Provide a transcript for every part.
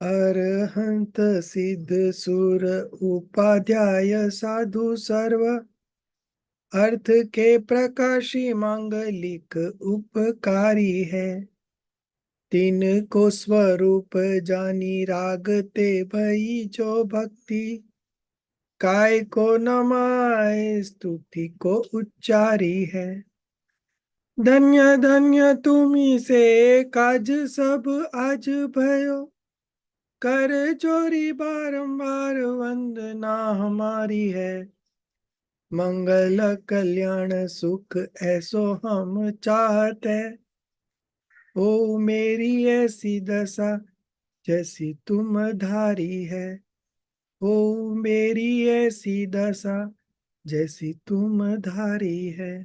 अरहंत सिद्ध सुर उपाध्याय साधु सर्व अर्थ के प्रकाशी मांगलिक उपकारी है। तीन को स्वरूप जानी रागते भई जो भक्ति काय को नमाय स्तुति को उच्चारी है। धन्य धन्य तुम्ही से काज सब आज भयो कर जोरी बारंबार वंदना हमारी है। मंगल कल्याण सुख ऐसो हम चाहते ओ मेरी ऐसी दशा जैसी तुम धारी है। ओ मेरी ऐसी दशा जैसी तुम धारी है।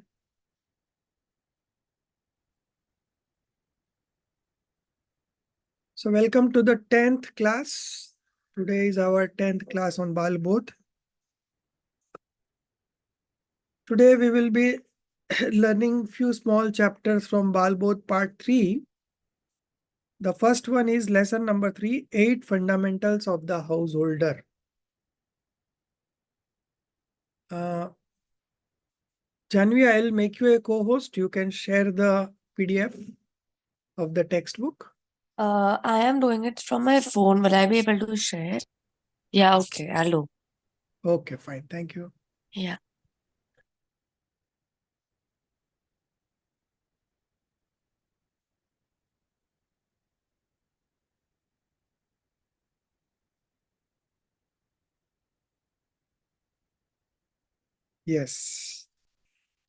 So welcome to the 10th class. Today is our 10th class on Bal Bodh. Today we will be learning few small chapters from Bal Bodh part 3. The first one is lesson number 3, 8 fundamentals of the householder. Janvi, I'll make you a co-host. You can share the PDF of the textbook. I am doing it from my phone. Will I be able to share? Yeah, okay, I'll do. Okay, fine. Thank you. Yeah. Yes.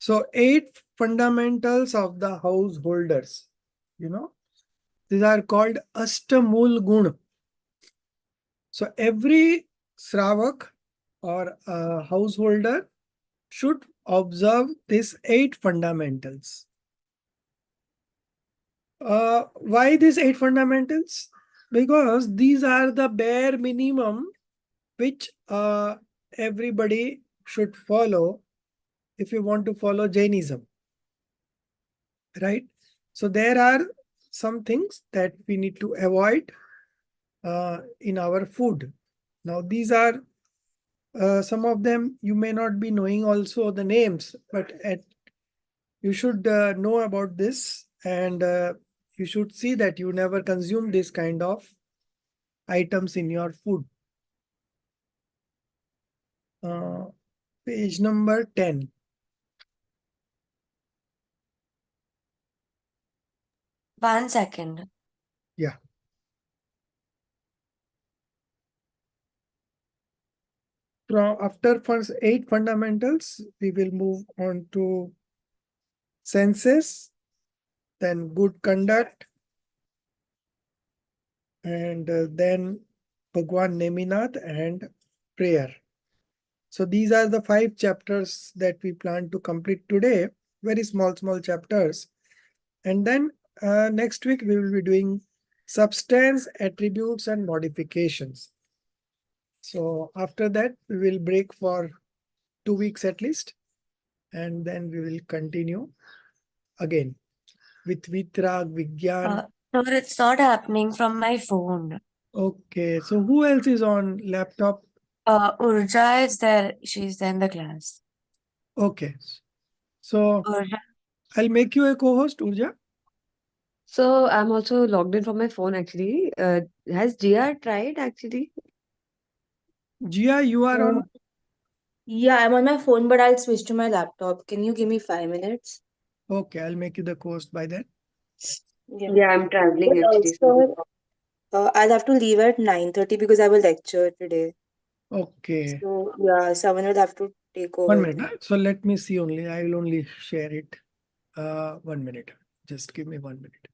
So 8 fundamentals of the householders. These are called Ashtamul Gun. So every Shravak or a householder should observe these 8 fundamentals. Why these 8 fundamentals? Because these are the bare minimum which everybody should follow if you want to follow Jainism. Right? So there are some things that we need to avoid in our food. Now these are some of them you may not be knowing also the names, but you should know about this, and you should see that you never consume this kind of items in your food. Page number 10. One second. Yeah. After first 8 fundamentals, we will move on to senses, then good conduct, and then Bhagwan Neminath and prayer. So these are the 5 chapters that we plan to complete today. Very small chapters. And then next week we will be doing substance, attributes, and modifications. So after that, we will break for 2 weeks at least. And then we will continue again with Vitrag, Vigyan. No, it's not happening from my phone. Okay, so who else is on laptop? Urja is there. She's there in the class. Okay, so Urja. I'll make you a co-host, Urja. So I'm also logged in from my phone actually. Has Gia tried actually? Jia, you are on. Yeah, I'm on my phone, but I'll switch to my laptop. Can you give me 5 minutes? Okay, I'll make you the co-host by then. Yeah, I'm traveling But actually. also, I'll have to leave at 9:30 because I have a lecture today. Okay. So yeah, someone will have to take 1 over. minute. So let me see only. I will only share it. 1 minute. Just give me 1 minute.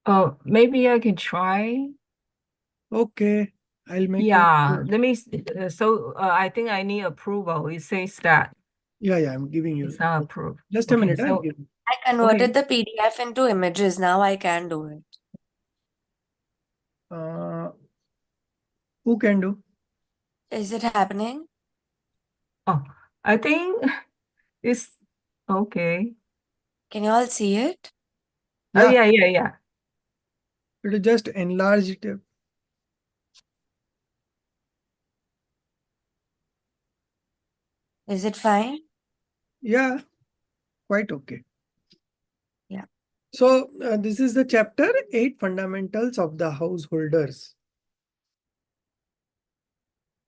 Oh, maybe I can try. Okay, I'll make Yeah, you. let me, I think I need approval. It says that Yeah, I'm giving you. it's not approved. Just a Okay, minute, I'm so, giving. I converted okay. the PDF into images. Now I can do it. Who can do? Is it happening? Oh, I think it's okay. Can you all see it? Oh, Yeah. yeah. It is just enlarge it. Is it fine? Yeah, quite okay. Yeah. So this is the chapter 8 fundamentals of the householders.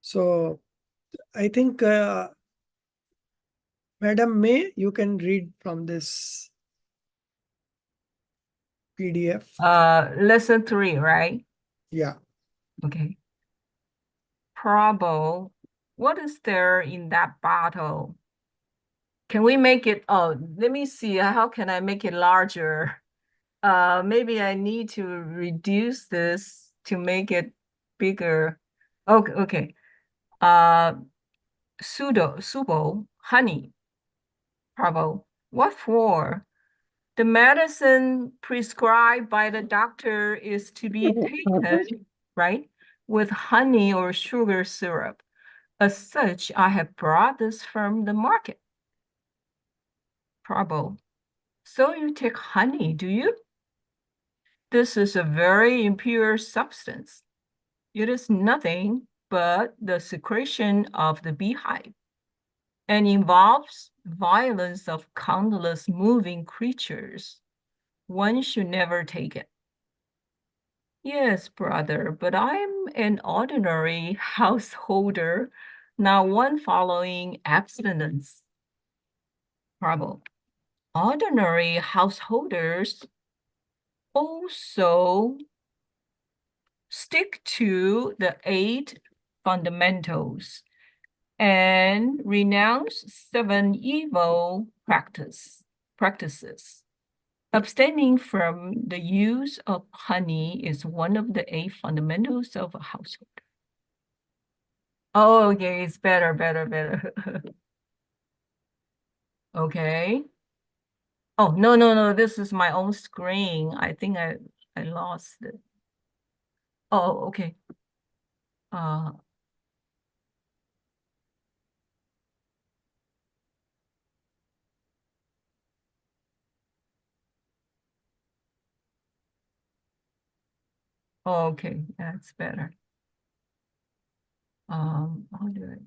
So I think Madam May, you can read from this PDF. Lesson 3, right? Yeah. Okay. Trouble. What is there in that bottle? Can we make it, let me see, how can I make it larger? Maybe I need to reduce this to make it bigger. Okay. Subo, honey. Trouble. What for? The medicine prescribed by the doctor is to be taken, right, with honey or sugar syrup. As such, I have brought this from the market. Trouble. So you take honey, do you? This is a very impure substance. It is nothing but the secretion of the beehive and involves violence of countless moving creatures. One should never take it. Yes, brother, but I'm an ordinary householder, not one following abstinence. Trouble. Ordinary householders also stick to the 8 fundamentals and renounce 7 evil practices. Abstaining from the use of honey is one of the 8 fundamentals of a household. Oh, okay, it's better. Okay. Oh, no, this is my own screen. I think I lost it. Oh, okay. Okay, that's better. How do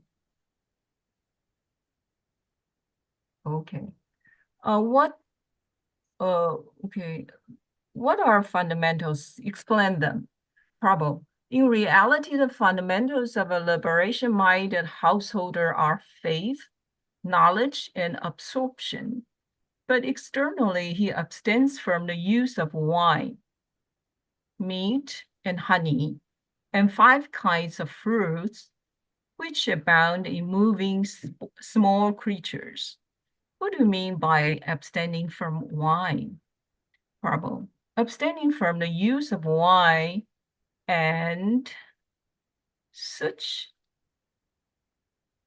I? Okay. Okay. What are fundamentals? Explain them. Trouble. In reality, the fundamentals of a liberation-minded householder are faith, knowledge, and absorption. But externally, he abstains from the use of wine, meat, and honey, and 5 kinds of fruits, which abound in moving small creatures. What do you mean by abstaining from wine? Trouble. Abstaining from the use of wine and such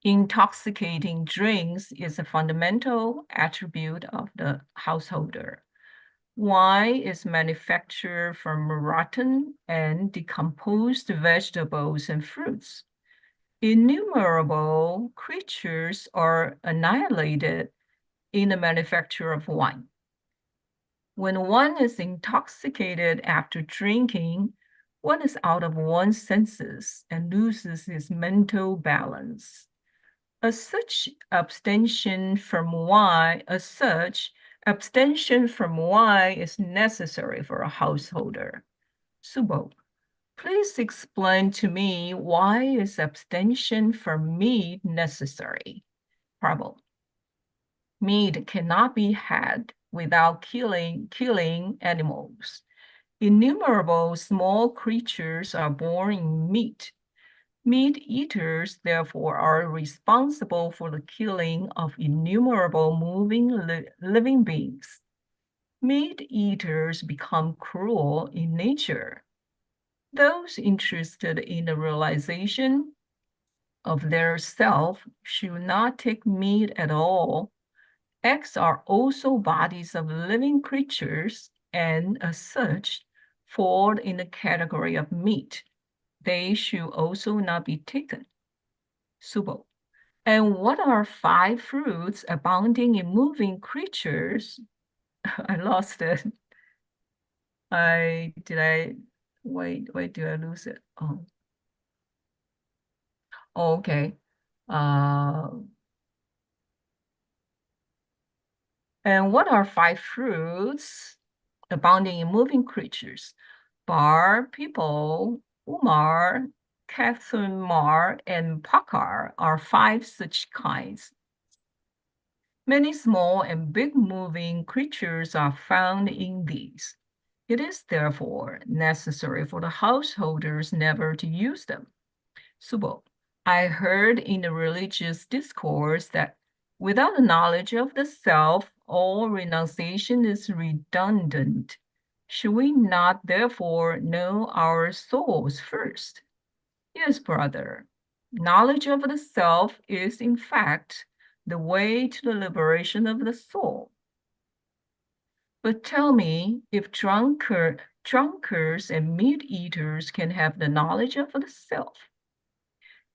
intoxicating drinks is a fundamental attribute of the householder. Wine is manufactured from rotten and decomposed vegetables and fruits. Innumerable creatures are annihilated in the manufacture of wine. When one is intoxicated after drinking, one is out of one's senses and loses his mental balance. As such, abstention from wine is necessary for a householder. Subo, please explain to me why is abstention from meat necessary? Prabhu, meat cannot be had without killing animals. Innumerable small creatures are born in meat. Meat eaters, therefore, are responsible for the killing of innumerable moving living beings. Meat eaters become cruel in nature. Those interested in the realization of their self should not take meat at all. Eggs are also bodies of living creatures and, as such, fall in the category of meat. They should also not be taken. Subo. And what are 5 fruits abounding in moving creatures? I lost it. Wait, did I lose it? Oh, okay. And what are 5 fruits abounding in moving creatures? Bar, people, Umar, Catherine Mar, and Pakar are 5 such kinds. Many small and big moving creatures are found in these. It is therefore necessary for the householders never to use them. Subo, I heard in the religious discourse that without the knowledge of the self, all renunciation is redundant. Should we not therefore know our souls first? Yes, brother. Knowledge of the self is, in fact, the way to the liberation of the soul. But tell me, if drunkards and meat eaters can have the knowledge of the self,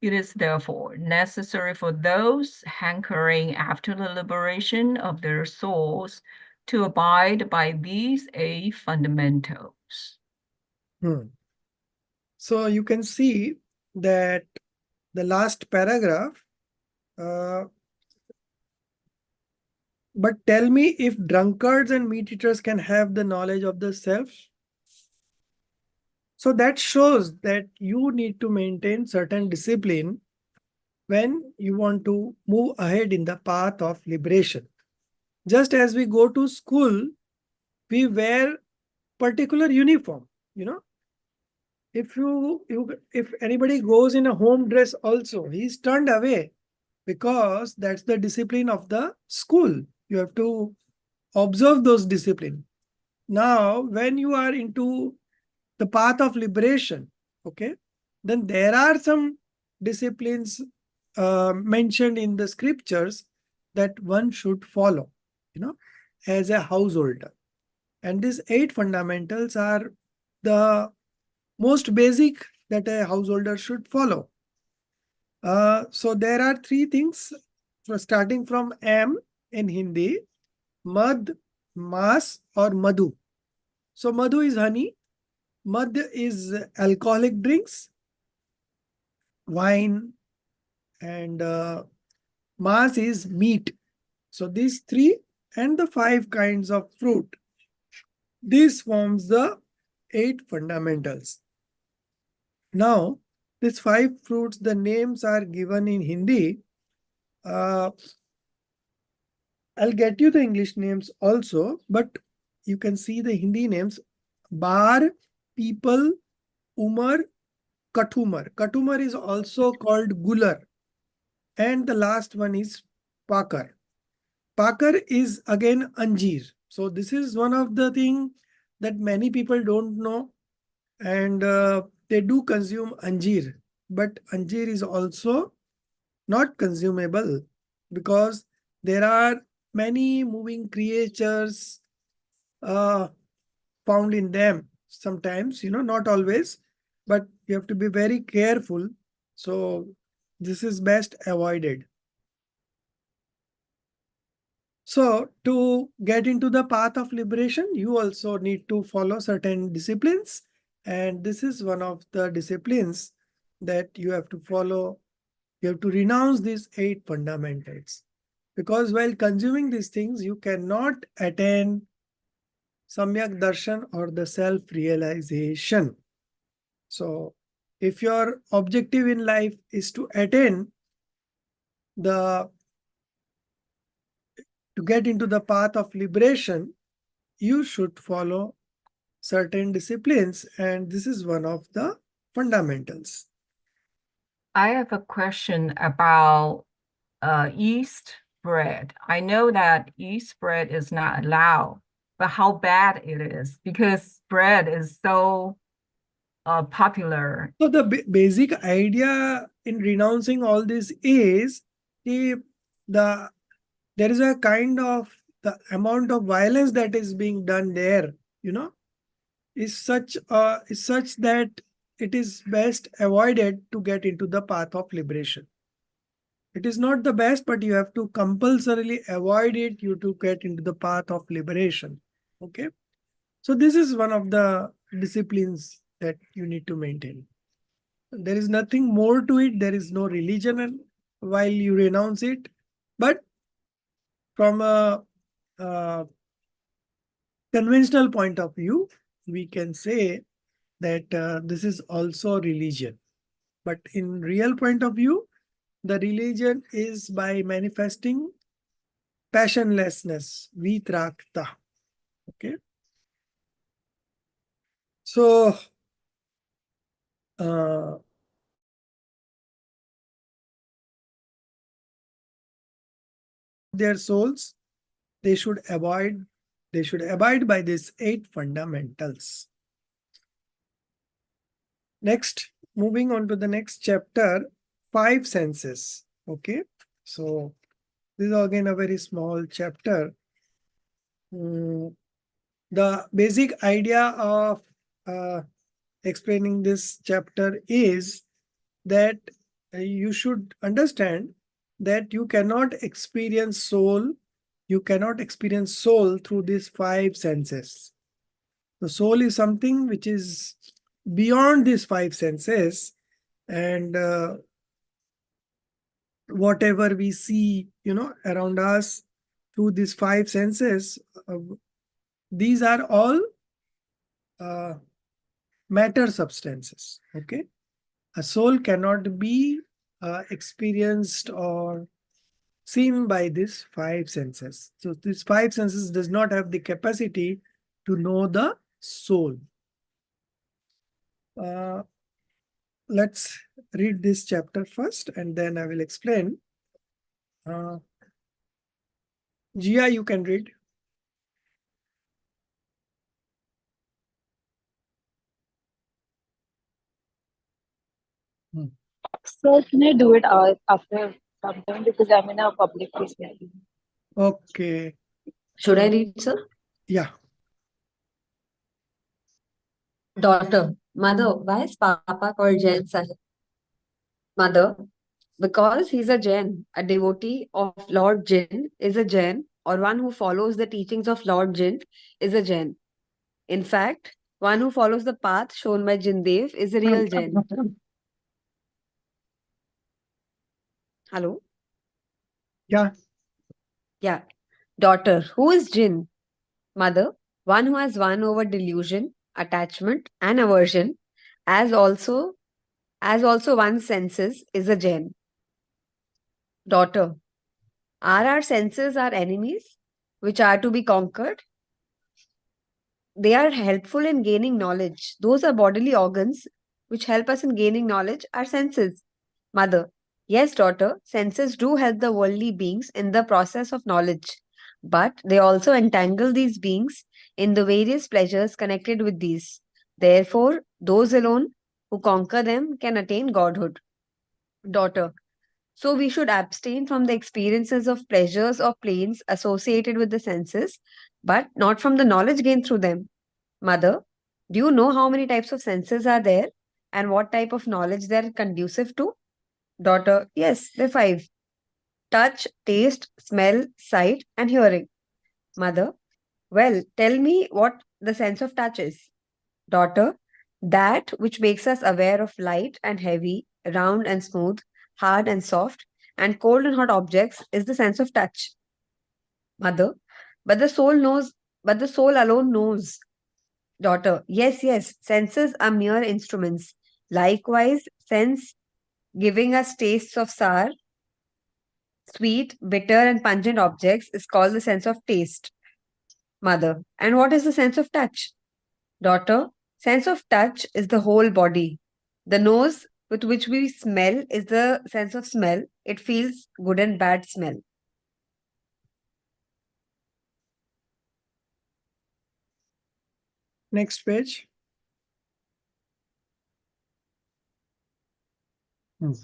it is therefore necessary for those hankering after the liberation of their souls to abide by these 8 fundamentals. So you can see that the last paragraph, but tell me if drunkards and meat eaters can have the knowledge of the self. So that shows that you need to maintain certain discipline when you want to move ahead in the path of liberation. Just as we go to school, we wear particular uniform, you know. If anybody goes in a home dress also, he's turned away because that's the discipline of the school. You have to observe those discipline. Now, when you are into the path of liberation, okay, then there are some disciplines mentioned in the scriptures that one should follow, you know, as a householder. And these 8 fundamentals are the most basic that a householder should follow. So there are 3 things, starting from M in Hindi: mad, mas, or madhu. So madhu is honey, mad is alcoholic drinks, wine, and mas is meat. So these 3 and the 5 kinds of fruit. This forms the 8 fundamentals. Now, these 5 fruits, the names are given in Hindi. I'll get you the English names also, but you can see the Hindi names: bar, people, umar, katumar. Katumar is also called gular. And the last one is pakar. Pakar is again anjeer. So this is one of the things that many people don't know, and they do consume anjeer. But anjeer is also not consumable because there are many moving creatures found in them. Sometimes, not always, but you have to be very careful. So this is best avoided. So to get into the path of liberation, you also need to follow certain disciplines. And this is one of the disciplines that you have to follow. You have to renounce these 8 fundamentals. Because while consuming these things, you cannot attain Samyak Darshan or the self-realization. So if your objective in life is to attain to get into the path of liberation, you should follow certain disciplines, and this is one of the fundamentals. I have a question about yeast bread. I know that yeast bread is not allowed, but how bad it is, because bread is so popular. So the basic idea in renouncing all this is the there is a kind of the amount of violence that is being done there, is such that it is best avoided to get into the path of liberation. It is not the best, but you have to compulsorily avoid it you to get into the path of liberation. Okay. So this is one of the disciplines that you need to maintain. There is nothing more to it. There is no religion while you renounce it. But from a conventional point of view, we can say that this is also religion. But in real point of view, the religion is by manifesting passionlessness, vitrakta. Okay. So, their souls, they should abide by these 8 fundamentals. Next, moving on to the next chapter, 5 senses. Okay, so this is again a very small chapter. The basic idea of explaining this chapter is that you should understand that you cannot experience soul through these 5 senses. The soul is something which is beyond these 5 senses, and whatever we see around us through these 5 senses, these are all matter substances. Okay, a soul cannot be experienced or seen by these 5 senses. So these 5 senses does not have the capacity to know the soul. Let's read this chapter first, and then I will explain. Gia, you can read. So can I do it after some time because I'm in a public place maybe. Okay. Should I read, sir? Yeah. Daughter, mother, why is Papa called Jain Sahib? Mother, because he's a Jain, a devotee of Lord Jin is a Jain, or one who follows the teachings of Lord Jin is a Jain. In fact, one who follows the path shown by Jindev is a real Jain. Hello? Yeah. Yeah. Daughter, who is Jin? Mother, one who has won over delusion, attachment, and aversion, as also one's senses is a Jain. Daughter, are our senses our enemies, which are to be conquered? They are helpful in gaining knowledge. Those are bodily organs which help us in gaining knowledge, our senses. Mother, yes, daughter, senses do help the worldly beings in the process of knowledge, but they also entangle these beings in the various pleasures connected with these. Therefore, those alone who conquer them can attain godhood. Daughter, so we should abstain from the experiences of pleasures or pains associated with the senses, but not from the knowledge gained through them. Mother, do you know how many types of senses are there and what type of knowledge they are conducive to? Daughter, yes, there are 5: touch, taste, smell, sight, and hearing. Mother, well, tell me what the sense of touch is. Daughter, that which makes us aware of light and heavy, round and smooth, hard and soft, and cold and hot objects is the sense of touch. Mother, but the soul knows, but the soul alone knows. Daughter, yes, yes, senses are mere instruments. Likewise, sense giving us tastes of sour, sweet, bitter, and pungent objects is called the sense of taste. Mother, and what is the sense of touch? Daughter, sense of touch is the whole body. The nose with which we smell is the sense of smell. It feels good and bad smell. Next page. The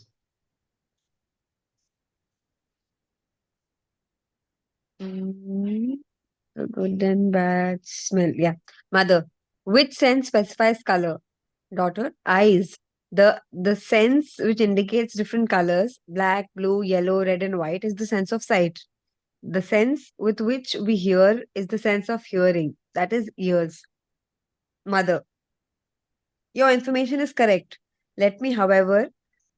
good and bad smell. Yeah. Mother. Which sense specifies color? Daughter. Eyes. The sense which indicates different colors, black, blue, yellow, red, and white, is the sense of sight. The sense with which we hear is the sense of hearing, that is ears. Mother. Your information is correct. Let me, however,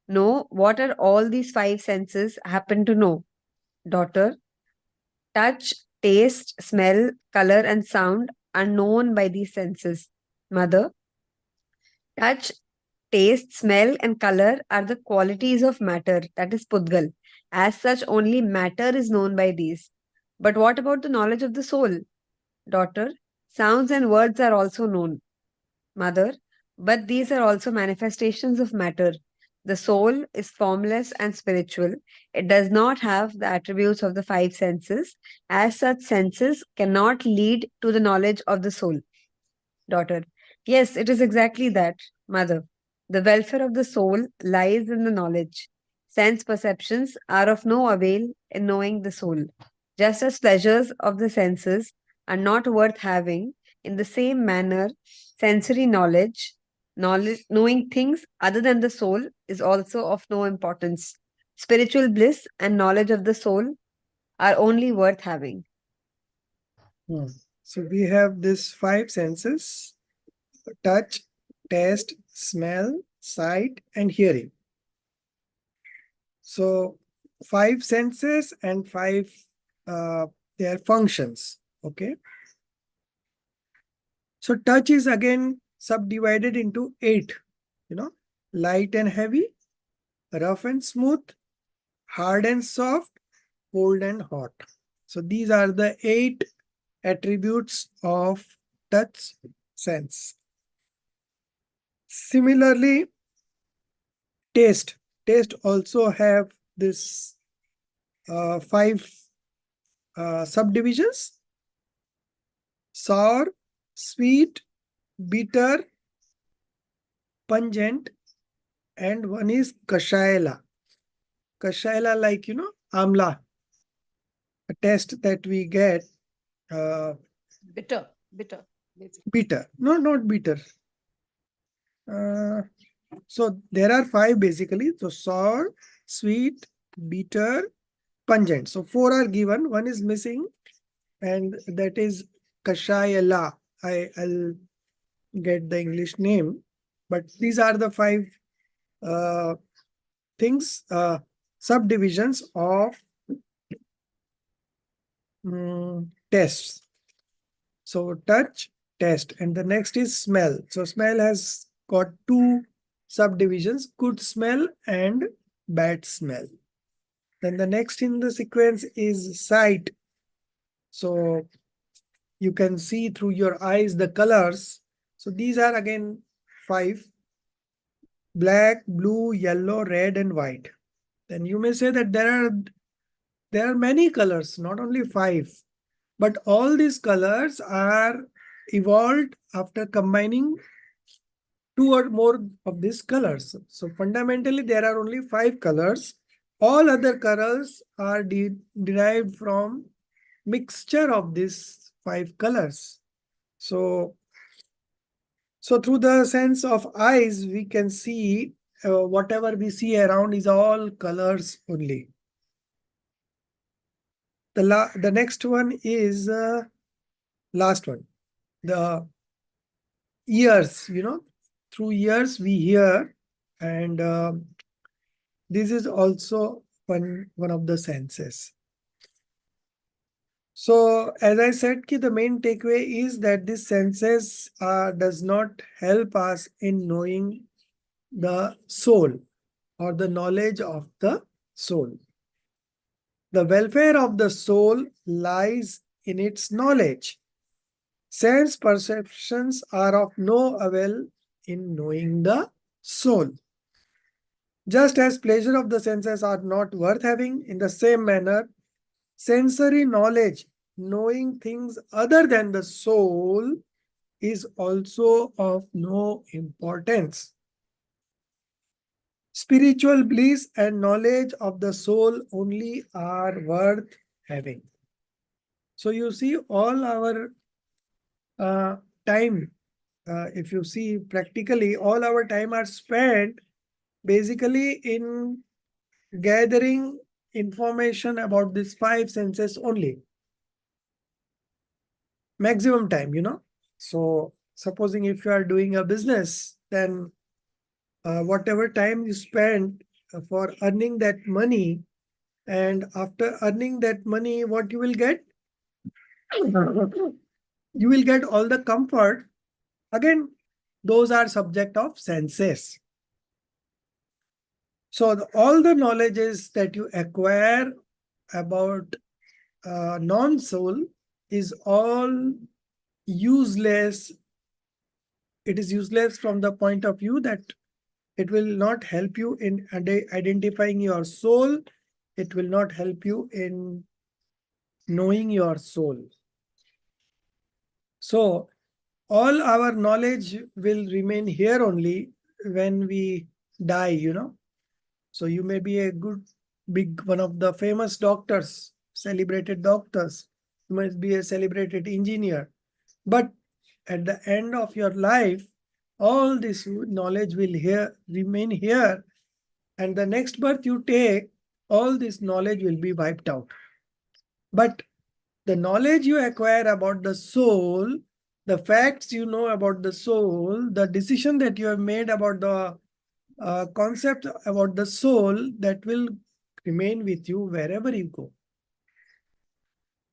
know what are all these five senses happen to know. Daughter. Touch, taste, smell, color, and sound are known by these senses. Mother. Touch, taste, smell, and color are the qualities of matter, that is Pudgal. As such, only matter is known by these. But what about the knowledge of the soul? Daughter. Sounds and words are also known. Mother. But these are also manifestations of matter. The soul is formless and spiritual. It does not have the attributes of the five senses. As such, senses cannot lead to the knowledge of the soul. Daughter. Yes, it is exactly that. Mother. The welfare of the soul lies in the knowledge. Sense perceptions are of no avail in knowing the soul. Just as pleasures of the senses are not worth having, in the same manner, sensory knowledge, knowing things other than the soul, is also of no importance. Spiritual bliss and knowledge of the soul are only worth having. So we have these five senses: touch, taste, smell, sight, and hearing. So five senses and five their functions. Okay. So touch is again subdivided into 8. Light and heavy, rough and smooth, hard and soft, cold and hot. So these are the 8 attributes of touch sense. Similarly, taste also have this 5 subdivisions: sour, sweet, bitter, pungent, and one is kashayala. Kashayala, like amla, a taste that we get. Bitter. Bitter. No, not bitter. So there are 5 basically. So sour, sweet, bitter, pungent. So 4 are given. One is missing, and that is kashayala. I'll get the English name, but these are the 5 things, subdivisions of tests. So touch, taste, and the next is smell. So smell has got 2 subdivisions: good smell and bad smell. Then the next in the sequence is sight. So you can see through your eyes the colors. So these are again 5: black, blue, yellow, red, and white. Then you may say that there are many colors, not only 5. But all these colors are evolved after combining 2 or more of these colors. So fundamentally, there are only 5 colors. All other colors are derived from mixture of these 5 colors. So through the sense of eyes, we can see whatever we see around is all colors only. The next one is last one. The ears, through ears we hear, and this is also one of the senses. So as I said, the main takeaway is that this senses does not help us in knowing the soul or the knowledge of the soul. The welfare of the soul lies in its knowledge. Sense perceptions are of no avail in knowing the soul. Just as pleasure of the senses are not worth having, in the same manner, sensory knowledge, knowing things other than the soul, is also of no importance. Spiritual bliss and knowledge of the soul only are worth having. So you see, all our time, if you see practically, all our time are spent basically in gathering information about these five senses only. Maximum time, So supposing if you are doing a business, then whatever time you spend for earning that money, and after earning that money, what you will get? You will get all the comfort. Again, those are subject of senses. So all the knowledges that you acquire about non-soul is all useless. It is useless from the point of view that it will not help you in identifying your soul. It will not help you in knowing your soul. So all our knowledge will remain here only when we die. So you may be a big one of the famous doctors, celebrated doctors. You must be a celebrated engineer. But at the end of your life, all this knowledge will remain here. And the next birth you take, all this knowledge will be wiped out. But the knowledge you acquire about the soul, the facts you know about the soul, the decision that you have made about the concept about the soul, that will remain with you wherever you go.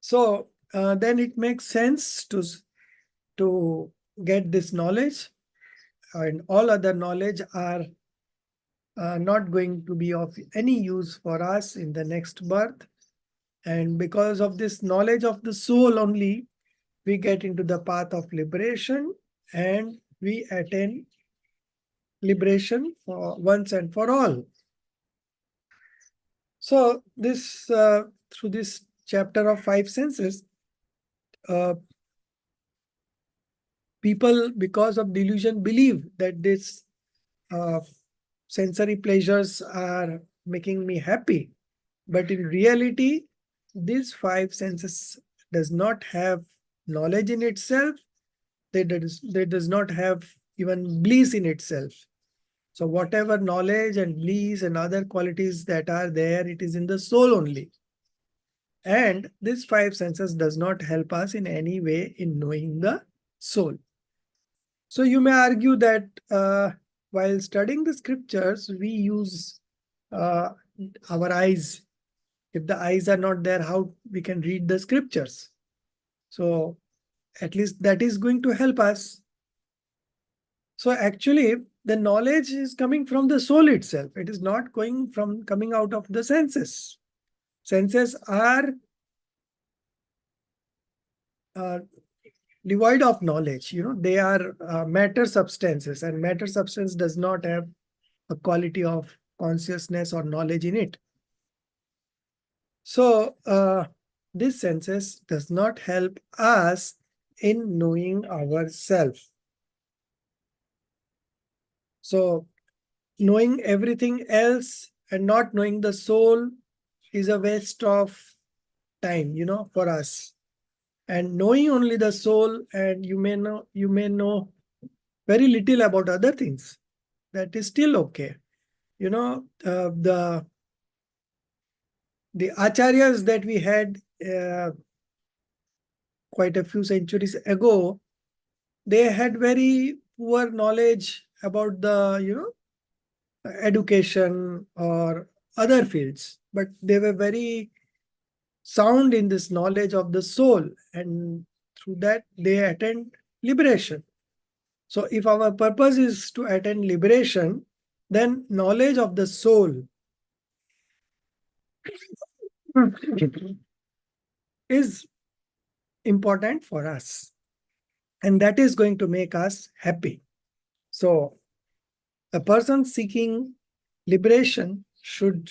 So then it makes sense to get this knowledge, and all other knowledge are not going to be of any use for us in the next birth. And because of this knowledge of the soul only, we get into the path of liberation, and we attain liberation for once and for all. So this through this chapter of five senses, people, because of delusion, believe that this sensory pleasures are making me happy. But in reality, these five senses does not have knowledge in itself. They does not have even bliss in itself. So whatever knowledge and bliss and other qualities that are there, it is in the soul only. And these five senses does not help us in any way in knowing the soul. So you may argue that while studying the scriptures, we use our eyes. If the eyes are not there, how we can read the scriptures? So at least that is going to help us. So actually, the knowledge is coming from the soul itself. It is not coming out of the senses. Senses are devoid of knowledge. They are matter substances, and matter substance does not have a quality of consciousness or knowledge in it. So this senses does not help us in knowing ourselves. So knowing everything else and not knowing the soul is a waste of time, for us. And knowing only the soul, and you may know very little about other things. That is still okay. The acharyas that we had quite a few centuries ago, they had very poor knowledge about the education or other fields, but they were very sound in this knowledge of the soul, and through that they attained liberation. So if our purpose is to attain liberation, then knowledge of the soul is important for us, and that is going to make us happy. So a person seeking liberation should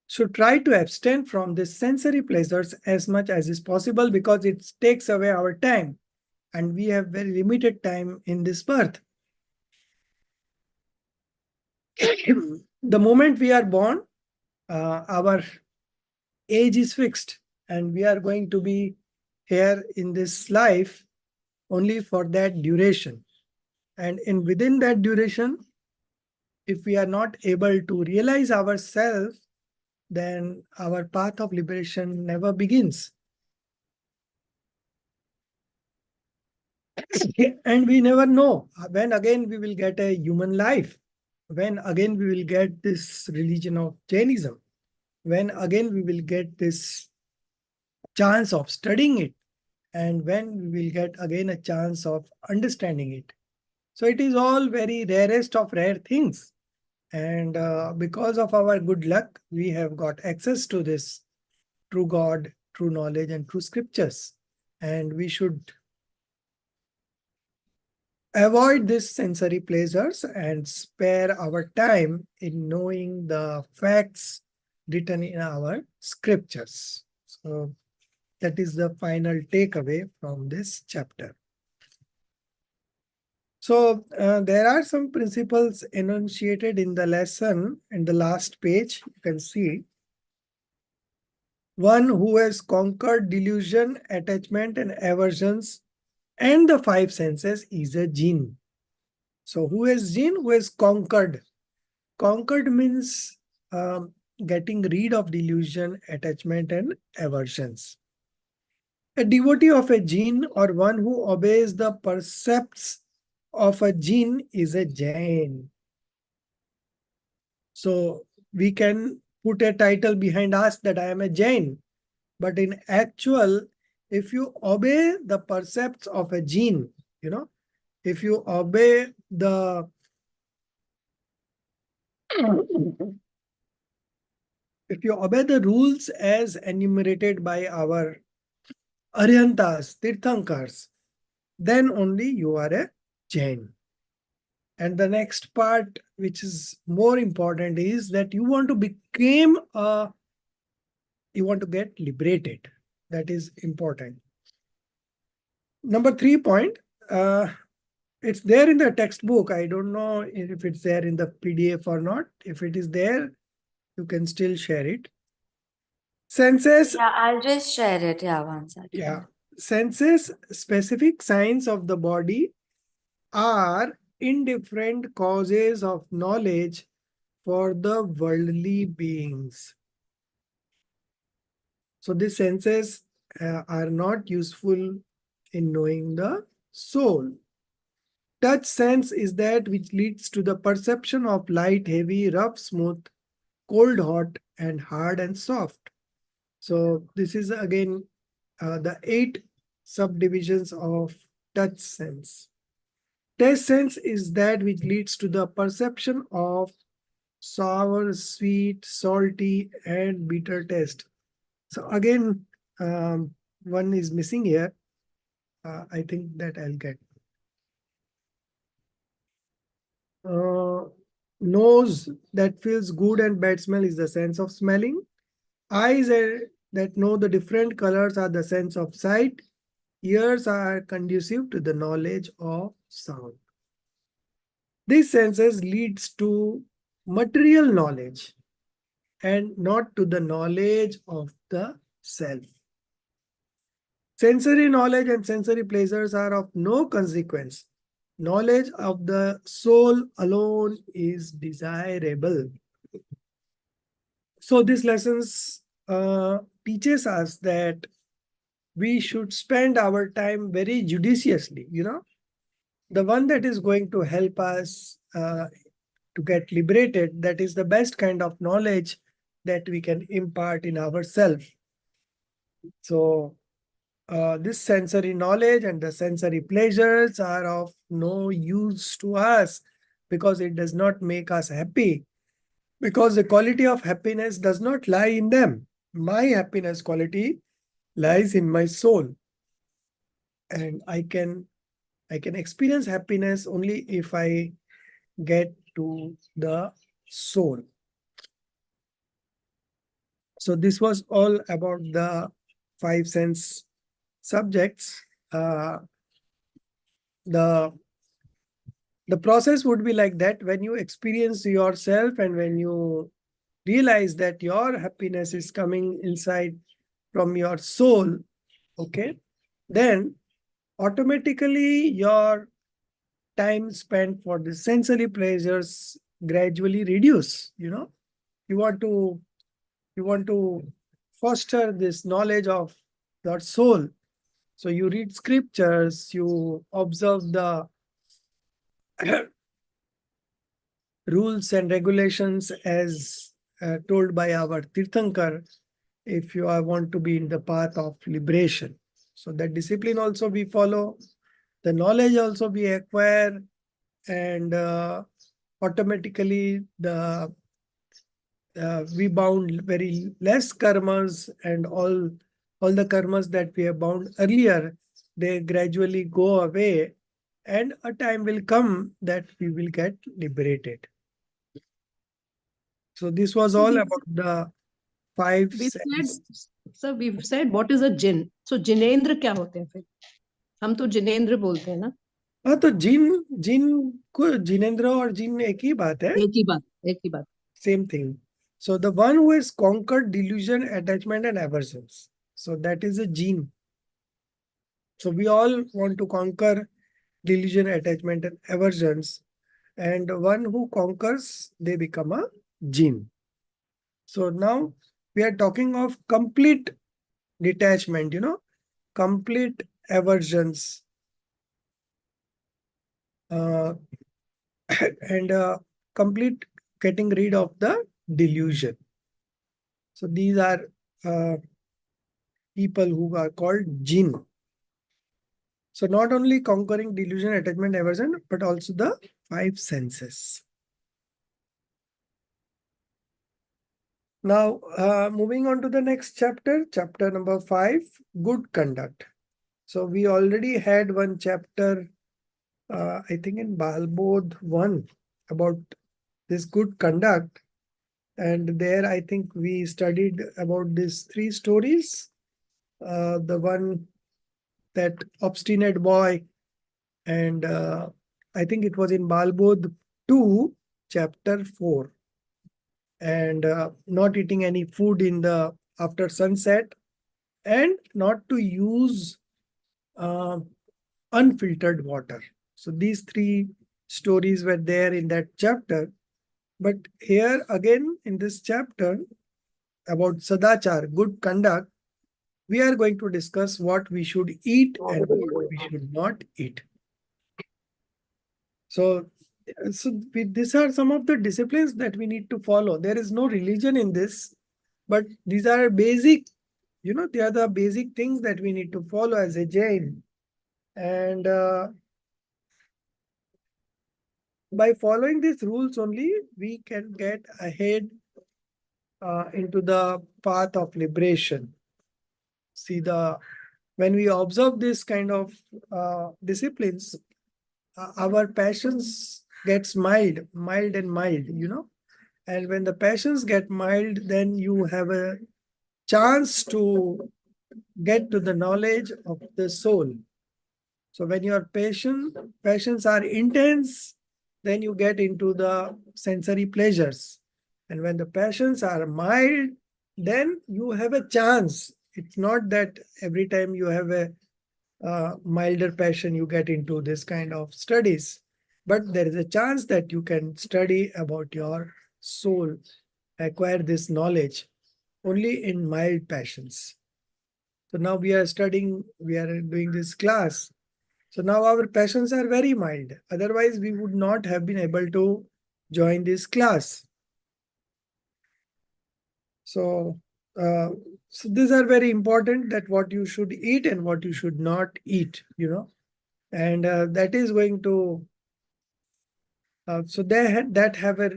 should try to abstain from the sensory pleasures as much as is possible because it takes away our time and we have very limited time in this birth. The moment we are born, our age is fixed and we are going to be here in this life only for that duration. And within that duration, if we are not able to realize ourselves, then our path of liberation never begins. And we never know when again we will get a human life, when again we will get this religion of Jainism, when again we will get this chance of studying it, and when we will get again a chance of understanding it. So it is all very rarest of rare things. And because of our good luck, we have got access to this true God, true knowledge, and true scriptures. And we should avoid these sensory pleasures and spare our time in knowing the facts written in our scriptures. So that is the final takeaway from this chapter. So there are some principles enunciated in the lesson in the last page. You can see one who has conquered delusion, attachment, and aversions, and the five senses is a jinn. So who has jinn? Who has conquered? Conquered means getting rid of delusion, attachment, and aversions. A devotee of a jinn or one who obeys the precepts of a jinn is a Jain. So we can put a title behind us that I am a Jain. But in actual, if you obey the precepts of a jinn, if you obey the rules as enumerated by our Aryantas, Tirthankars, then only you are a Jain. And the next part, which is more important, is that you want to get liberated. That is important. Number 3 point, it's there in the textbook. I don't know if it's there in the PDF or not. If it is there, you can still share it. Senses. Yeah, I'll just share it. Yeah, one second. Yeah. Senses, specific signs of the body, are indifferent causes of knowledge for the worldly beings. So the senses are not useful in knowing the soul. Touch sense is that which leads to the perception of light, heavy, rough, smooth, cold, hot, and hard and soft. So this is again the 8 subdivisions of touch sense. Taste sense is that which leads to the perception of sour, sweet, salty, and bitter taste. So again, one is missing here. I think that I'll get. Nose that feels good and bad smell is the sense of smelling. Eyes that know the different colors are the sense of sight. Ears are conducive to the knowledge of sound. These senses leads to material knowledge and not to the knowledge of the self. Sensory knowledge and sensory pleasures are of no consequence. Knowledge of the soul alone is desirable. So these lessons teaches us that we should spend our time very judiciously, the one that is going to help us to get liberated, that is the best kind of knowledge that we can impart in ourselves. So this sensory knowledge and the sensory pleasures are of no use to us because it does not make us happy, because the quality of happiness does not lie in them. My happiness quality lies in my soul, and I can experience happiness only if I get to the soul. So this was all about the five sense subjects. The process would be like that: when you experience yourself and when you realize that your happiness is coming inside from your soul, okay, then automatically your time spent for the sensory pleasures gradually reduce. You want to you want to foster this knowledge of your soul. So you read scriptures, you observe the rules and regulations as told by our Tirthankar, if you want to be in the path of liberation. So that discipline also we follow, the knowledge also we acquire, and automatically we bound very less karmas, and all the karmas that we have bound earlier, they gradually go away, and a time will come that we will get liberated. So this was So all we about the five we sense. said, sir, we've said what is a jinn. So Jinendra क्या होते हैं फिर? हम तो जिनेंद्र बोलते हैं ना? हाँ, तो जिन जिन को जिनेंद्र और जिन एक ही बात है, एक ही बात, एक ही बात. same thing. So the one who has conquered delusion, attachment, and aversions. So that is a gene. So we all want to conquer delusion, attachment, and aversions. And one who conquers, they become a gene. So now we are talking of complete detachment, complete aversions. And complete getting rid of the delusion. So these are people who are called jinn. So not only conquering delusion, attachment, aversion, but also the five senses. Now, moving on to the next chapter, chapter number 5, good conduct. So we already had one chapter, I think in Balbodh 1, about this good conduct. And there I think we studied about these 3 stories. The one, that obstinate boy, and I think it was in Balbodh 2, chapter 4. And not eating any food in the after sunset, and not to use uh, unfiltered water. So these 3 stories were there in that chapter. But here again in this chapter about Sadachar, good conduct, we are going to discuss what we should eat and what we should not eat. So these are some of the disciplines that we need to follow. There is no religion in this, but these are basic, they are the basic things that we need to follow as a Jain. And by following these rules only, we can get ahead into the path of liberation. See, when we observe this kind of disciplines, our passions gets mild and mild. And when the passions get mild, then you have a chance to get to the knowledge of the soul. So when your passions are intense, then you get into the sensory pleasures. And when the passions are mild, then you have a chance. It's not that every time you have a milder passion, you get into this kind of studies. But there is a chance that you can study about your soul, acquire this knowledge only in mild passions. So now we are doing this class. So now our passions are very mild. Otherwise, we would not have been able to join this class. So, so these are very important, that what you should eat and what you should not eat, and that is going to, so that have a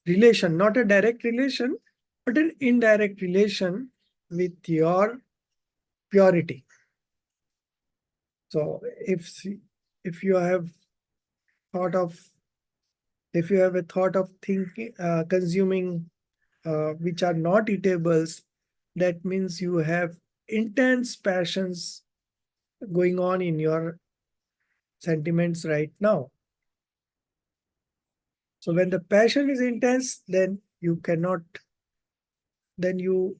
relation, not a direct relation, but an indirect relation with your purity. So if you have thought of, if you have a thought of thinking, consuming which are not eatables, that means you have intense passions going on in your sentiments right now. So when the passion is intense, then you cannot, then you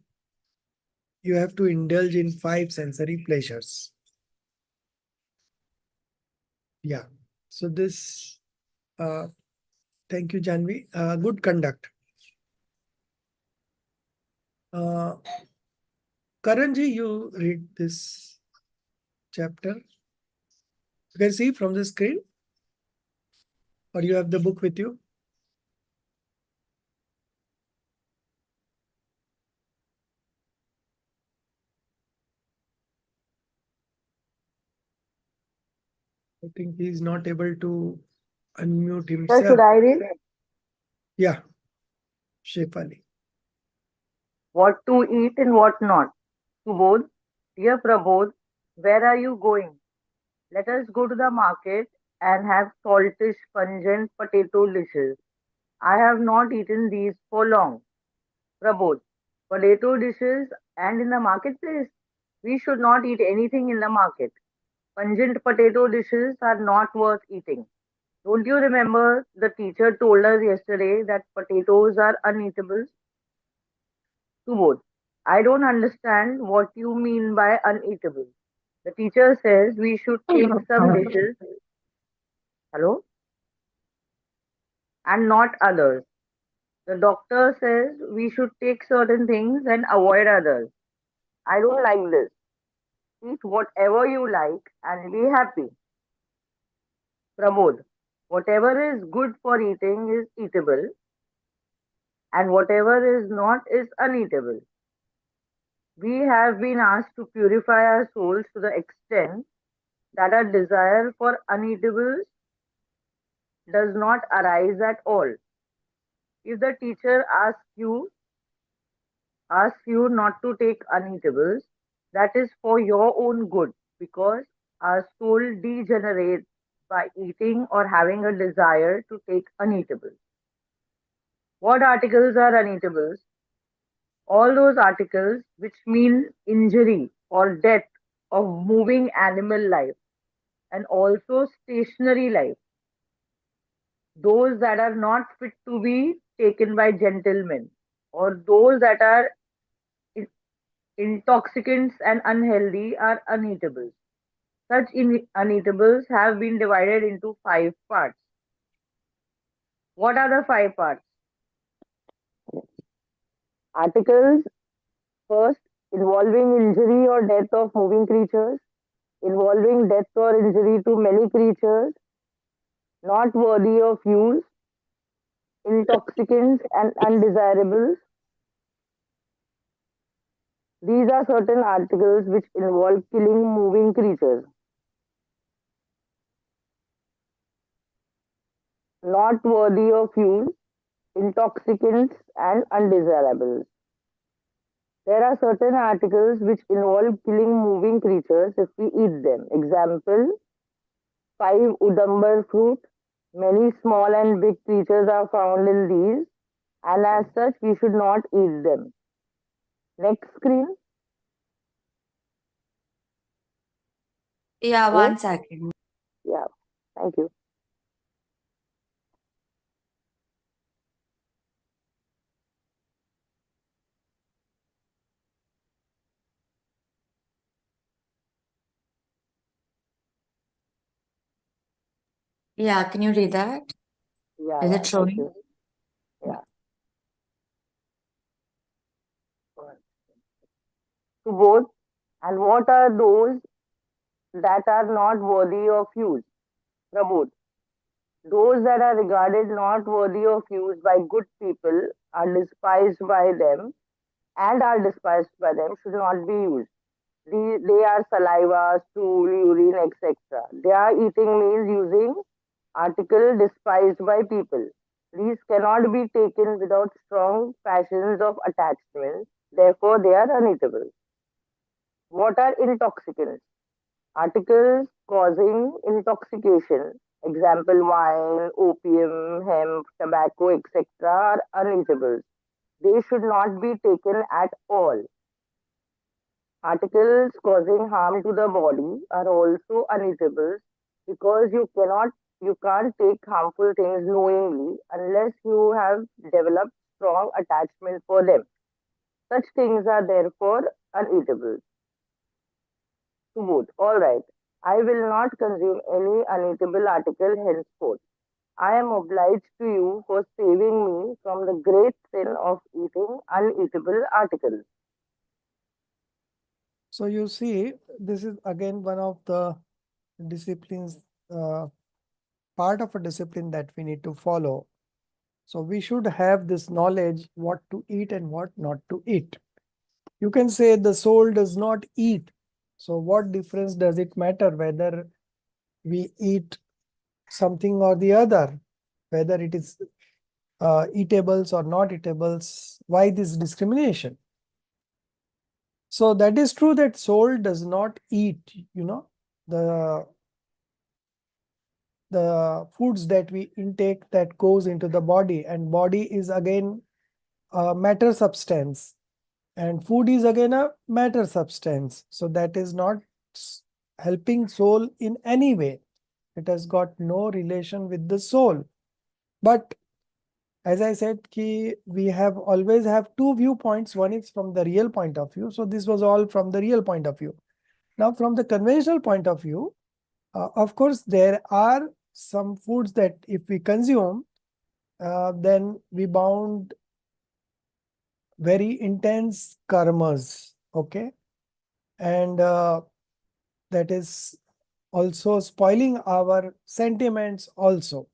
have to indulge in 5 sensory pleasures. Yeah. So this, thank you, Janvi. Good conduct. Karanji, you read this chapter. You can see from the screen, or you have the book with you. I think he is not able to unmute Sir, himself. should I read? Yeah, Shefali. What to eat and what not. Subodh, dear Prabodh, where are you going? Let us go to the market and have saltish, pungent potato dishes. I have not eaten these for long. Prabodh, potato dishes and in the marketplace? We should not eat anything in the market. Pungent potato dishes are not worth eating. Don't you remember the teacher told us yesterday that potatoes are uneatable? Subodh, I don't understand what you mean by uneatable. The teacher says we should take some dishes, hello, and not others. The doctor says we should take certain things and avoid others. I don't like this. Eat whatever you like and be happy. Pramod, whatever is good for eating is eatable and whatever is not is uneatable. We have been asked to purify our souls to the extent that our desire for uneatables does not arise at all. If the teacher asks you not to take uneatables, that is for your own good because our soul degenerates by eating or having a desire to take uneatables. What articles are uneatables? All those articles which mean injury or death of moving animal life and also stationary life. Those that are not fit to be taken by gentlemen, or those that are intoxicants and unhealthy are uneatables. Such uneatables have been divided into 5 parts. What are the 5 parts? Articles first involving injury or death of moving creatures, involving death or injury to many creatures, not worthy of use, intoxicants and undesirables. These are certain articles which involve killing moving creatures. Not worthy of use, intoxicants and undesirables. There are certain articles which involve killing moving creatures if we eat them. Example, 5 udambar fruit. Many small and big creatures are found in these, and as such, we should not eat them. Next screen. Yeah, Yes? 1 second. Yeah, thank you. Yeah, can you read that? Yeah, Is yeah, it thank showing? you. Yeah. To both. And what are those that are not worthy of use? Prabodh. Those that are regarded not worthy of use by good people are despised by them and are despised by them should not be used. They are saliva, stool, urine, etc. They are eating means using article despised by people. These cannot be taken without strong passions of attachment. Therefore, they are uneatable. What are intoxicants? Articles causing intoxication, example wine, opium, hemp, tobacco, etc., are uneatable. They should not be taken at all. Articles causing harm to the body are also uneatable because you can't take harmful things knowingly unless you have developed strong attachment for them. Such things are therefore uneatable to both. All right. I will not consume any uneatable article henceforth. I am obliged to you for saving me from the great sin of eating uneatable articles. So you see, this is again one of the disciplines, part of a discipline that we need to follow. So we should have this knowledge what to eat and what not to eat. You can say the soul does not eat. So what difference does it matter whether we eat something or the other, whether it is eatables or not eatables? Why this discrimination? So that is true that soul does not eat, the foods that we intake that goes into the body, and body is again a matter substance and food is again a matter substance. So that is not helping soul in any way. It has got no relation with the soul. But as I said, we have always have two viewpoints. One is from the real point of view. So this was all from the real point of view. Now from the conventional point of view, of course, there are some foods that if we consume, then we bound very intense karmas, okay? And that is also spoiling our sentiments also.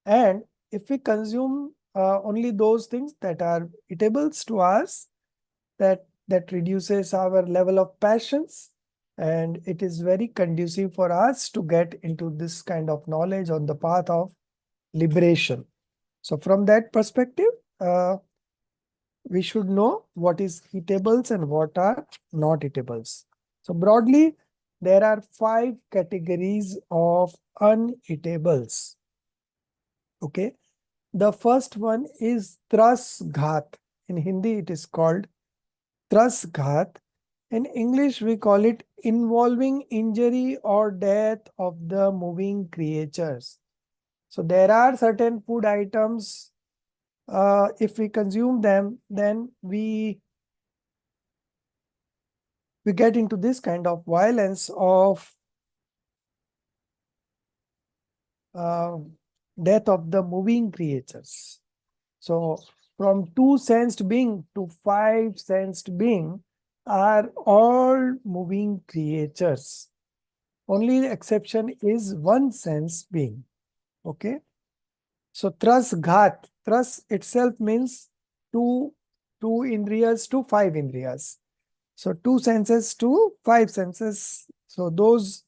And if we consume only those things that are eatables to us, that reduces our level of passions, and it is very conducive for us to get into this kind of knowledge on the path of liberation. So from that perspective, we should know what is eatables and what are not eatables. So broadly, there are 5 categories of uneatables. Okay. The first one is trasghat. In Hindi, it is called trasghat. In English, we call it involving injury or death of the moving creatures. So there are certain food items, if we consume them, then we get into this kind of violence of death of the moving creatures. So from 2 sensed being to 5 sensed being are all moving creatures. Only the exception is 1 sense being. Okay. So trasghat, tras itself means two indriyas to 5 indriyas. So 2 senses to 5 senses. So those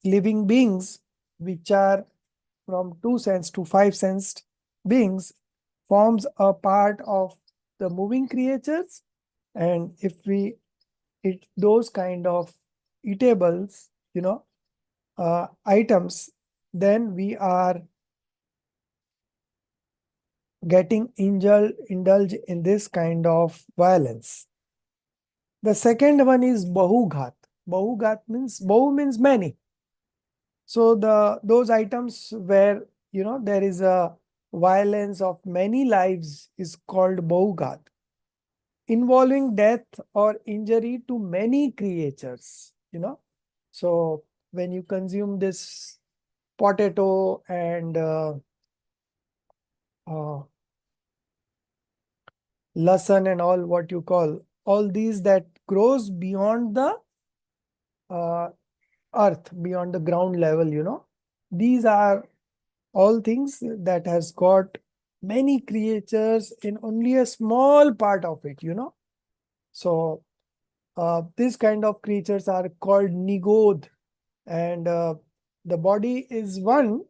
living beings which are from 2 sense to 5 sensed beings forms a part of the moving creatures. And if we eat those kind of eatables, items, then we are getting indulge in this kind of violence. The second one is bahughat. Bahughat means bahu means many. So those items where there is a violence of many lives is called bahughat, involving death or injury to many creatures. So when you consume this potato and uh, lasan and what you call, all these that grows beyond the uh, earth, beyond the ground level, these are all things that has got many creatures in only a small part of it. So this kind of creatures are called nigod, and the body is one,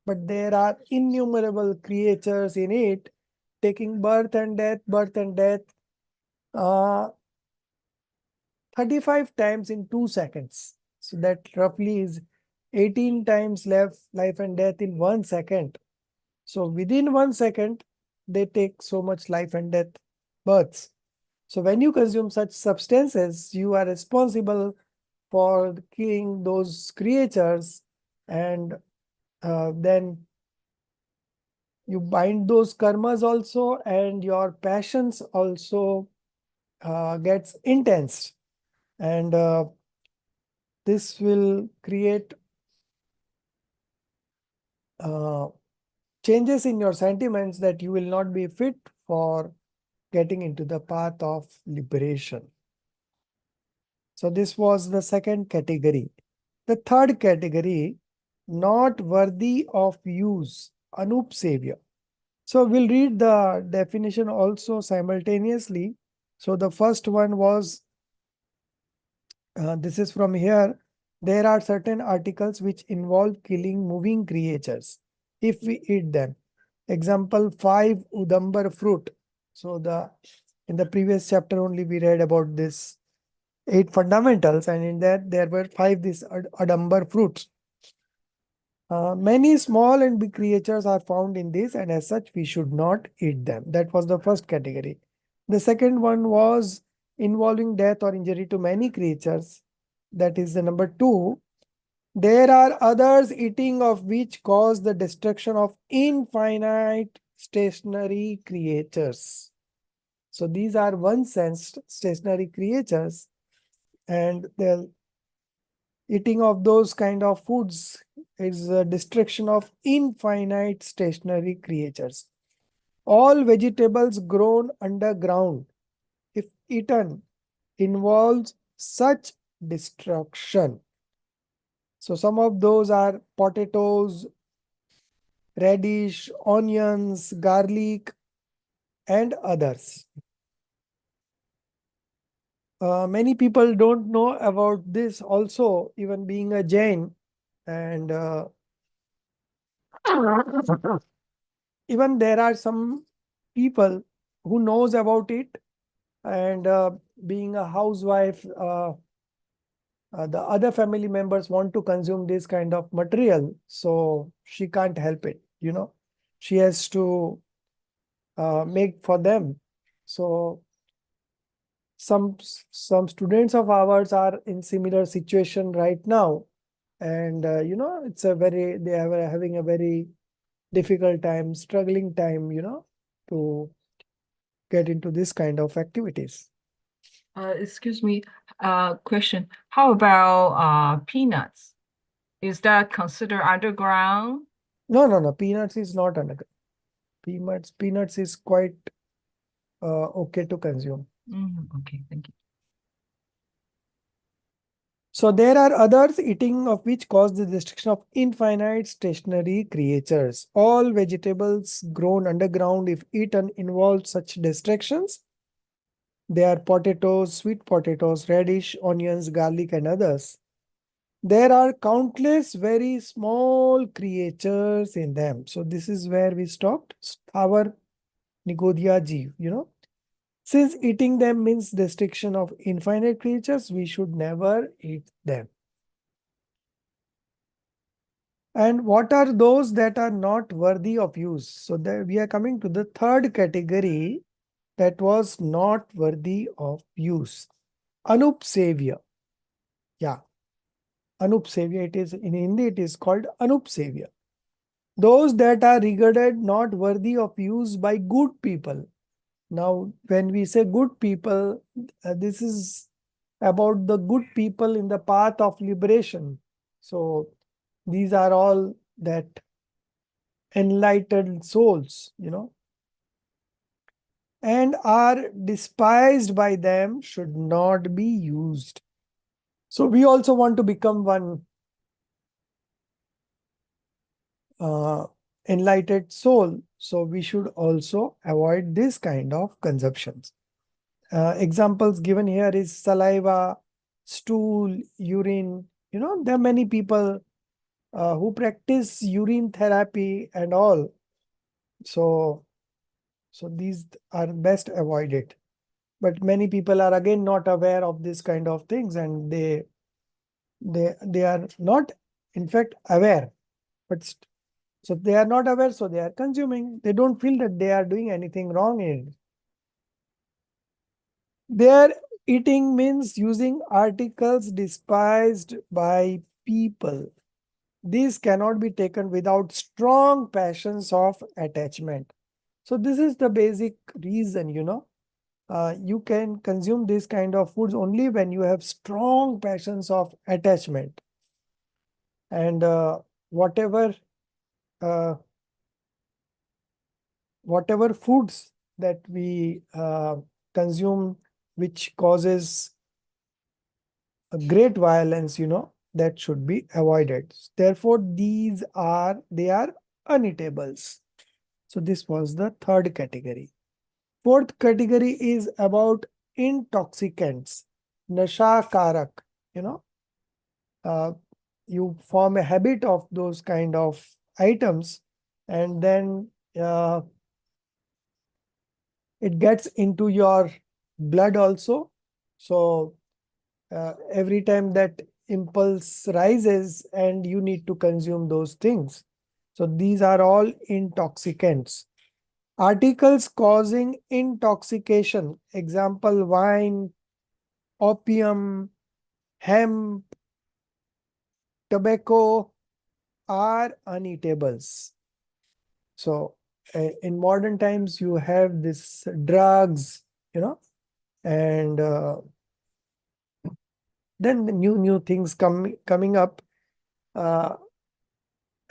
but there are innumerable creatures in it taking birth and death, uh, 35 times in 2 seconds. So that roughly is 18 times life and death in 1 second. So within 1 second, they take so much life and death births. So when you consume such substances, you are responsible for killing those creatures, and then you bind those karmas also, and your passions also gets intense, and this will create changes in your sentiments that you will not be fit for getting into the path of liberation. So this was the second category. The third category, not worthy of use, anupsevya. So we'll read the definition also simultaneously. So the first one was, this is from here. There are certain articles which involve killing moving creatures if we eat them. Example 5, udambar fruit. So in the previous chapter only we read about this 8 fundamentals, and in that there were 5 these udambar fruits. Many small and big creatures are found in this, and as such we should not eat them. That was the first category. The second one was involving death or injury to many creatures. That is the number 2. There are others eating of which cause the destruction of infinite stationary creatures. So these are one-sensed stationary creatures, and the eating of those kind of foods is a destruction of infinite stationary creatures. All vegetables grown underground, if eaten, involves such destruction. So some of those are potatoes, radish, onions, garlic, and others. Many people don't know about this also, even being a Jain, and even there are some people who knows about it, and being a housewife, the other family members want to consume this kind of material, so she can't help it, she has to make for them. So some students of ours are in similar situation right now, and it's they are having a very difficult time, struggling time, to get into this kind of activities. Excuse me, question. How about peanuts? Is that considered underground? No. Peanuts is not underground. Peanuts is quite okay to consume. Okay, thank you. So there are others eating of which cause the destruction of infinite stationary creatures. All vegetables grown underground, if eaten, involve such destructions. They are potatoes, sweet potatoes, radish, onions, garlic, and others. There are countless very small creatures in them. So this is where we stopped. Our Nigodhya Jeev, Since eating them means destruction of infinite creatures, we should never eat them. And what are those that are not worthy of use? So there we are coming to the third category that was not worthy of use. Anupsevya. Yeah. Anupsevya, it is in Hindi, it is called Anupsevya. Those that are regarded not worthy of use by good people. Now, when we say good people, this is about the good people in the path of liberation. So these are all that enlightened souls, and are despised by them should not be used. So we also want to become one enlightened soul. So we should also avoid this kind of consumptions. Examples given here is saliva, stool, urine. There are many people who practice urine therapy and all. So these are best avoided. But many people are again not aware of this kind of things, and they are not in fact aware, but So they are not aware, so they are consuming. They don't feel that they are doing anything wrong in it. Their eating means using articles despised by people. These cannot be taken without strong passions of attachment. So this is the basic reason, you can consume this kind of foods only when you have strong passions of attachment. And whatever uh, whatever foods that we consume which causes a great violence, that should be avoided. Therefore, they are uneatables. So this was the third category. Fourth category is about intoxicants, nasha karak. Uh, you form a habit of those kind of items, and then it gets into your blood also. So every time that impulse rises and you need to consume those things. So these are all intoxicants. Articles causing intoxication, example, wine, opium, hemp, tobacco, are uneatables. So in modern times, you have this drugs, and then the new things coming up.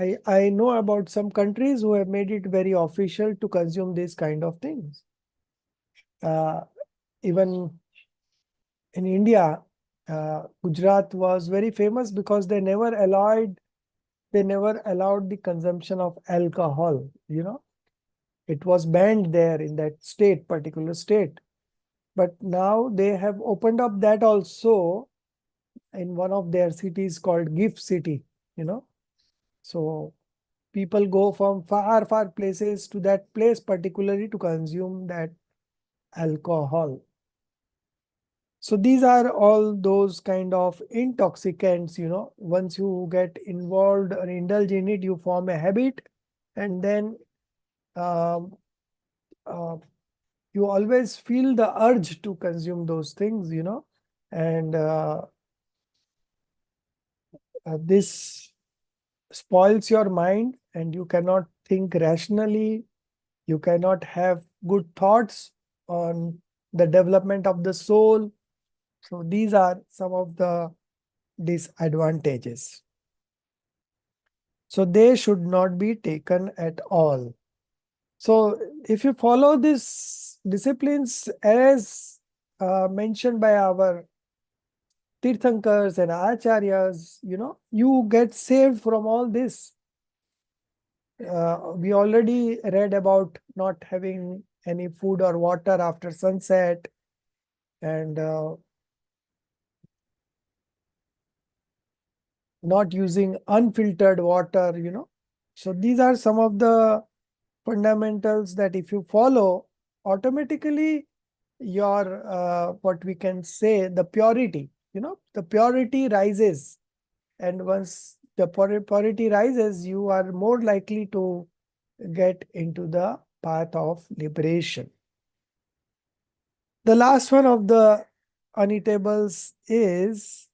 I know about some countries who have made it very official to consume these kind of things. Even in India, Gujarat was very famous because they never allowed the consumption of alcohol. It was banned there in that particular state. But now they have opened up that also in one of their cities called Gift City. So people go from far places to that place particularly to consume that alcohol. So these are all those kind of intoxicants. Once you get involved or indulge in it, you form a habit, and then um, uh, you always feel the urge to consume those things, and this spoils your mind, and you cannot think rationally. You cannot have good thoughts on the development of the soul. So these are some of the disadvantages. So they should not be taken at all. So if you follow these disciplines as mentioned by our Tirthankars and Acharyas, you get saved from all this. We already read about not having any food or water after sunset, and not using unfiltered water, So these are some of the fundamentals that if you follow, automatically your, what we can say, the purity, the purity rises. And once the purity rises, you are more likely to get into the path of liberation. The last one of the uneatables is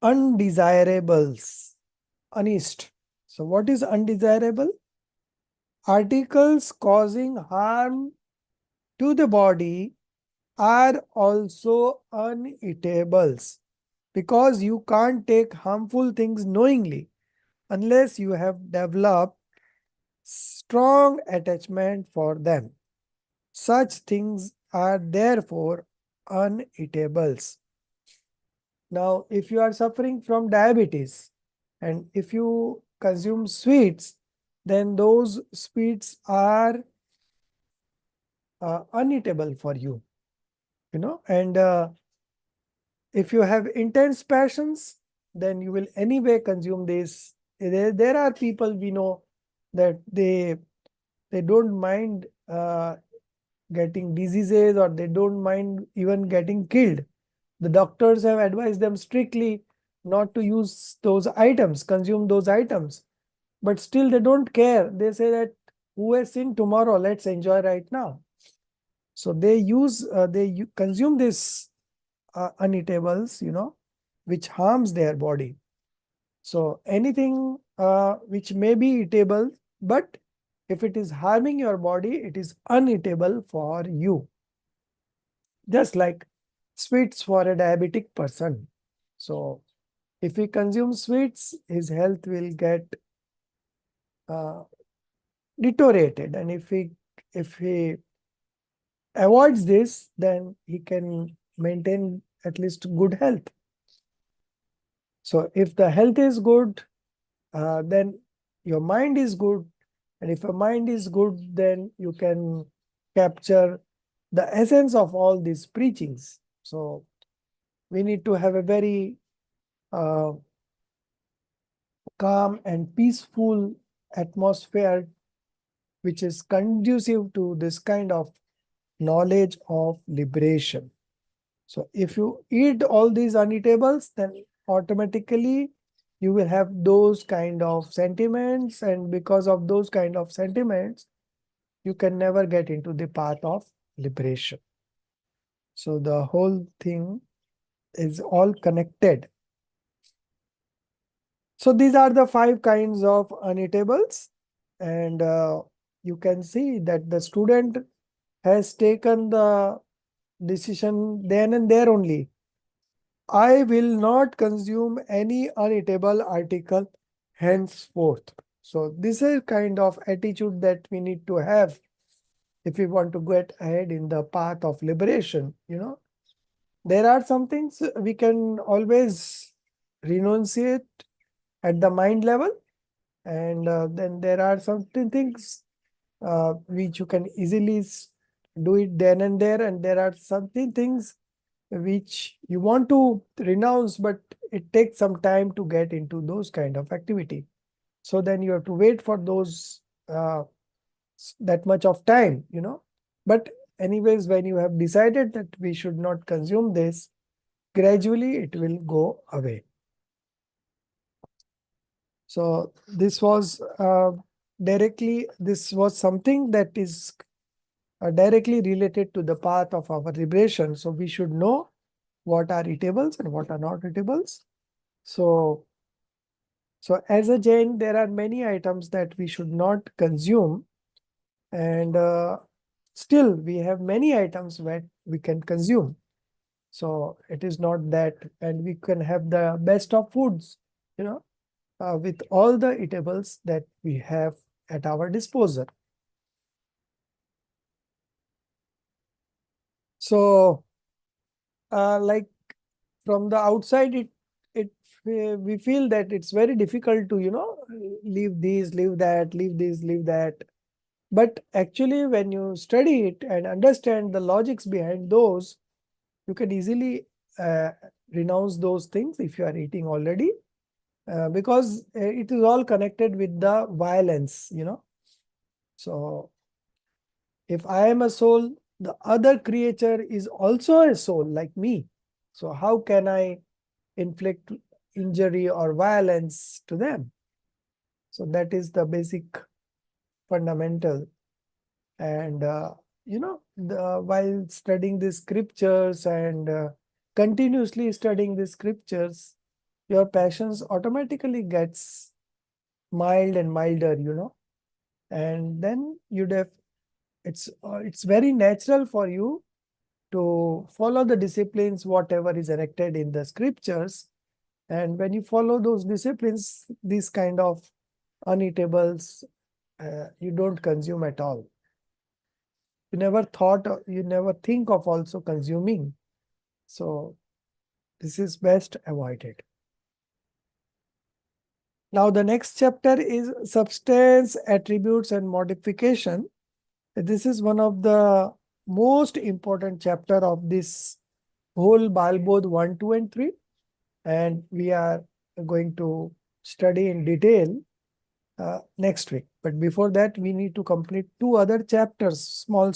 undesirables, uneast. So what is undesirable? Articles causing harm to the body are also uneatables, because you can't take harmful things knowingly unless you have developed strong attachment for them. Such things are therefore uneatables. Now, if you are suffering from diabetes and if you consume sweets, then those sweets are uneatable for you, and if you have intense passions, then you will anyway consume this. There are people we know that they don't mind getting diseases, or they don't mind even getting killed. The doctors have advised them strictly not to use those items, consume those items. But still they don't care. They say that who has seen tomorrow, let's enjoy right now. So they consume this uneatables, which harms their body. So anything which may be eatable, but if it is harming your body, it is uneatable for you. Just like sweets for a diabetic person. So if he consumes sweets, his health will get deteriorated. And if he avoids this, then he can maintain at least good health. So if the health is good, then your mind is good. And if your mind is good, then you can capture the essence of all these preachings. So we need to have a very calm and peaceful atmosphere, which is conducive to this kind of knowledge of liberation. So if you eat all these uneatables, then automatically you will have those kind of sentiments, and because of those kind of sentiments, you can never get into the path of liberation. So the whole thing is all connected. So these are the 5 kinds of uneatables, and you can see that the student has taken the decision then and there only. I will not consume any uneatable article henceforth. So this is kind of attitude that we need to have if we want to get ahead in the path of liberation. There are some things we can always renunciate at the mind level, and then there are certain things which you can easily do it then and there, and there are certain things which you want to renounce, but it takes some time to get into those kind of activity. So then you have to wait for those that much of time. But anyways, when you have decided that we should not consume this, gradually it will go away. So this was something that is directly related to the path of our liberation. So we should know what are eatables and what are not eatables. So as a Jain, there are many items that we should not consume, and still we have many items that we can consume. So it is not that, and we can have the best of foods, with all the eatables that we have at our disposal. So like from the outside, we feel that it's very difficult to leave these, leave that, leave this, leave that. But actually, when you study it and understand the logics behind those, you can easily renounce those things if you are eating already, because it is all connected with the violence. So if I am a soul, the other creature is also a soul like me. So how can I inflict injury or violence to them? So that is the basic fundamental. And while studying the scriptures and continuously studying the scriptures, your passions automatically gets mild and milder, and then it's very natural for you to follow the disciplines whatever is enacted in the scriptures. And when you follow those disciplines, these kind of uneatables you don't consume at all. You never think of also consuming. So this is best avoided. Now the next chapter is substance, attributes, and modification. This is one of the most important chapter of this whole Balbodh 1, 2, and 3. And we are going to study in detail next week. But before that, we need to complete 2 other chapters, small.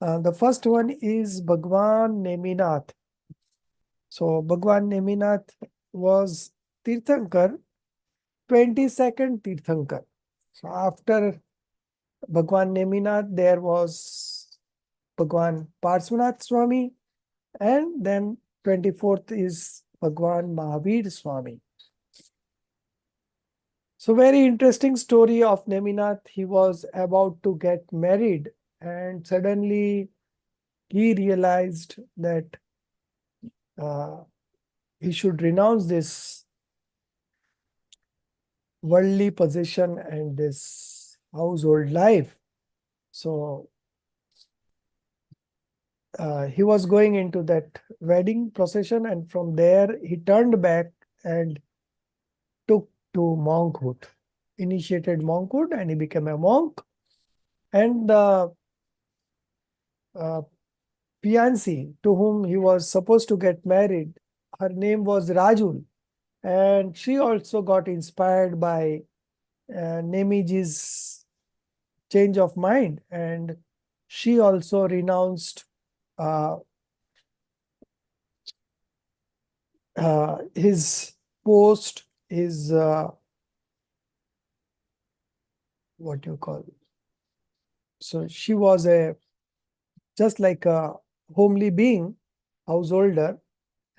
The first one is Bhagwan Neminath. So Bhagwan Neminath was Tirthankar, 22nd Tirthankar. So after Bhagwan Neminath, there was Bhagwan Parsvanath Swami, and then 24th is Bhagwan Mahavir Swami. So very interesting story of Neminath. He was about to get married and suddenly he realized that he should renounce this worldly possession and this household life. So he was going into that wedding procession, and from there he turned back and took to monkhood, initiated monkhood, and he became a monk. And the fiancée to whom he was supposed to get married, her name was Rajul, and she also got inspired by Nemiji's change of mind, and she also renounced his post, his what you call. So she was just like a homely being, householder,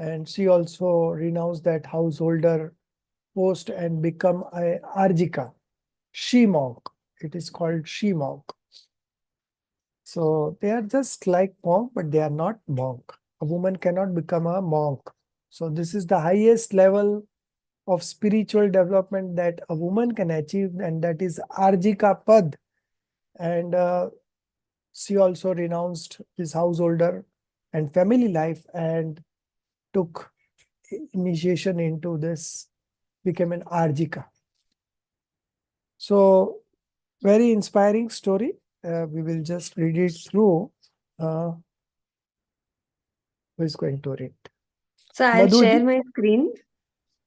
and she also renounced that householder post and become a Arjika, she monk. It is called she monk. So they are just like monk, but they are not monk. A woman cannot become a monk. So this is the highest level of spiritual development that a woman can achieve, and that is Arjika Pad. And she also renounced his householder and family life and took initiation into this, became an Arjika. So very inspiring story. We will just read it through. Who is going to read? So I'll Madhuji? share my screen.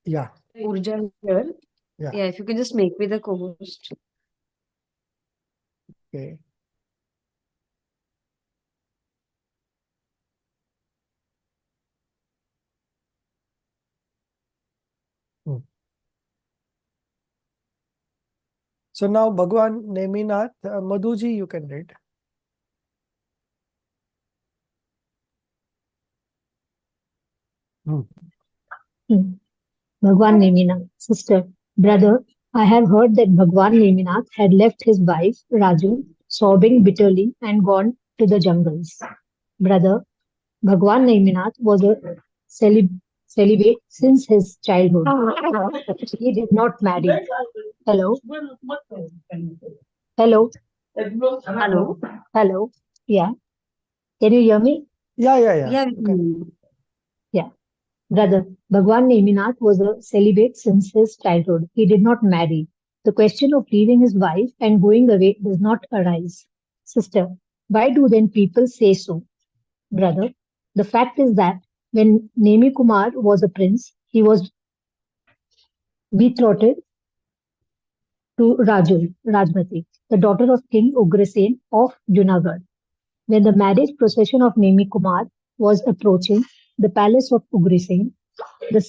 Yeah. Urja here. Yeah. Yeah, if you can just make me the co-host. Okay. So now Bhagwan Neminath, Madhuji, you can read. Bhagwan Neminath, sister, brother, I have heard that Bhagwan Neminath had left his wife, Raju, sobbing bitterly and gone to the jungles. Brother, Bhagwan Neminath was a celibate since his childhood. He did not marry. Hello? Hello? Hello? Hello? Yeah. Can you hear me? Yeah. Yeah, we Okay. can. Yeah. Brother, Bhagwan Neminath was a celibate since his childhood. He did not marry. The question of leaving his wife and going away does not arise. Sister, why do then people say so? Brother, the fact is that when Nemi Kumar was a prince, he was betrothed to Rajmati, the daughter of King Ugrasen of Junagadh. When the marriage procession of Nemi Kumar was approaching the palace of Ugrasen, the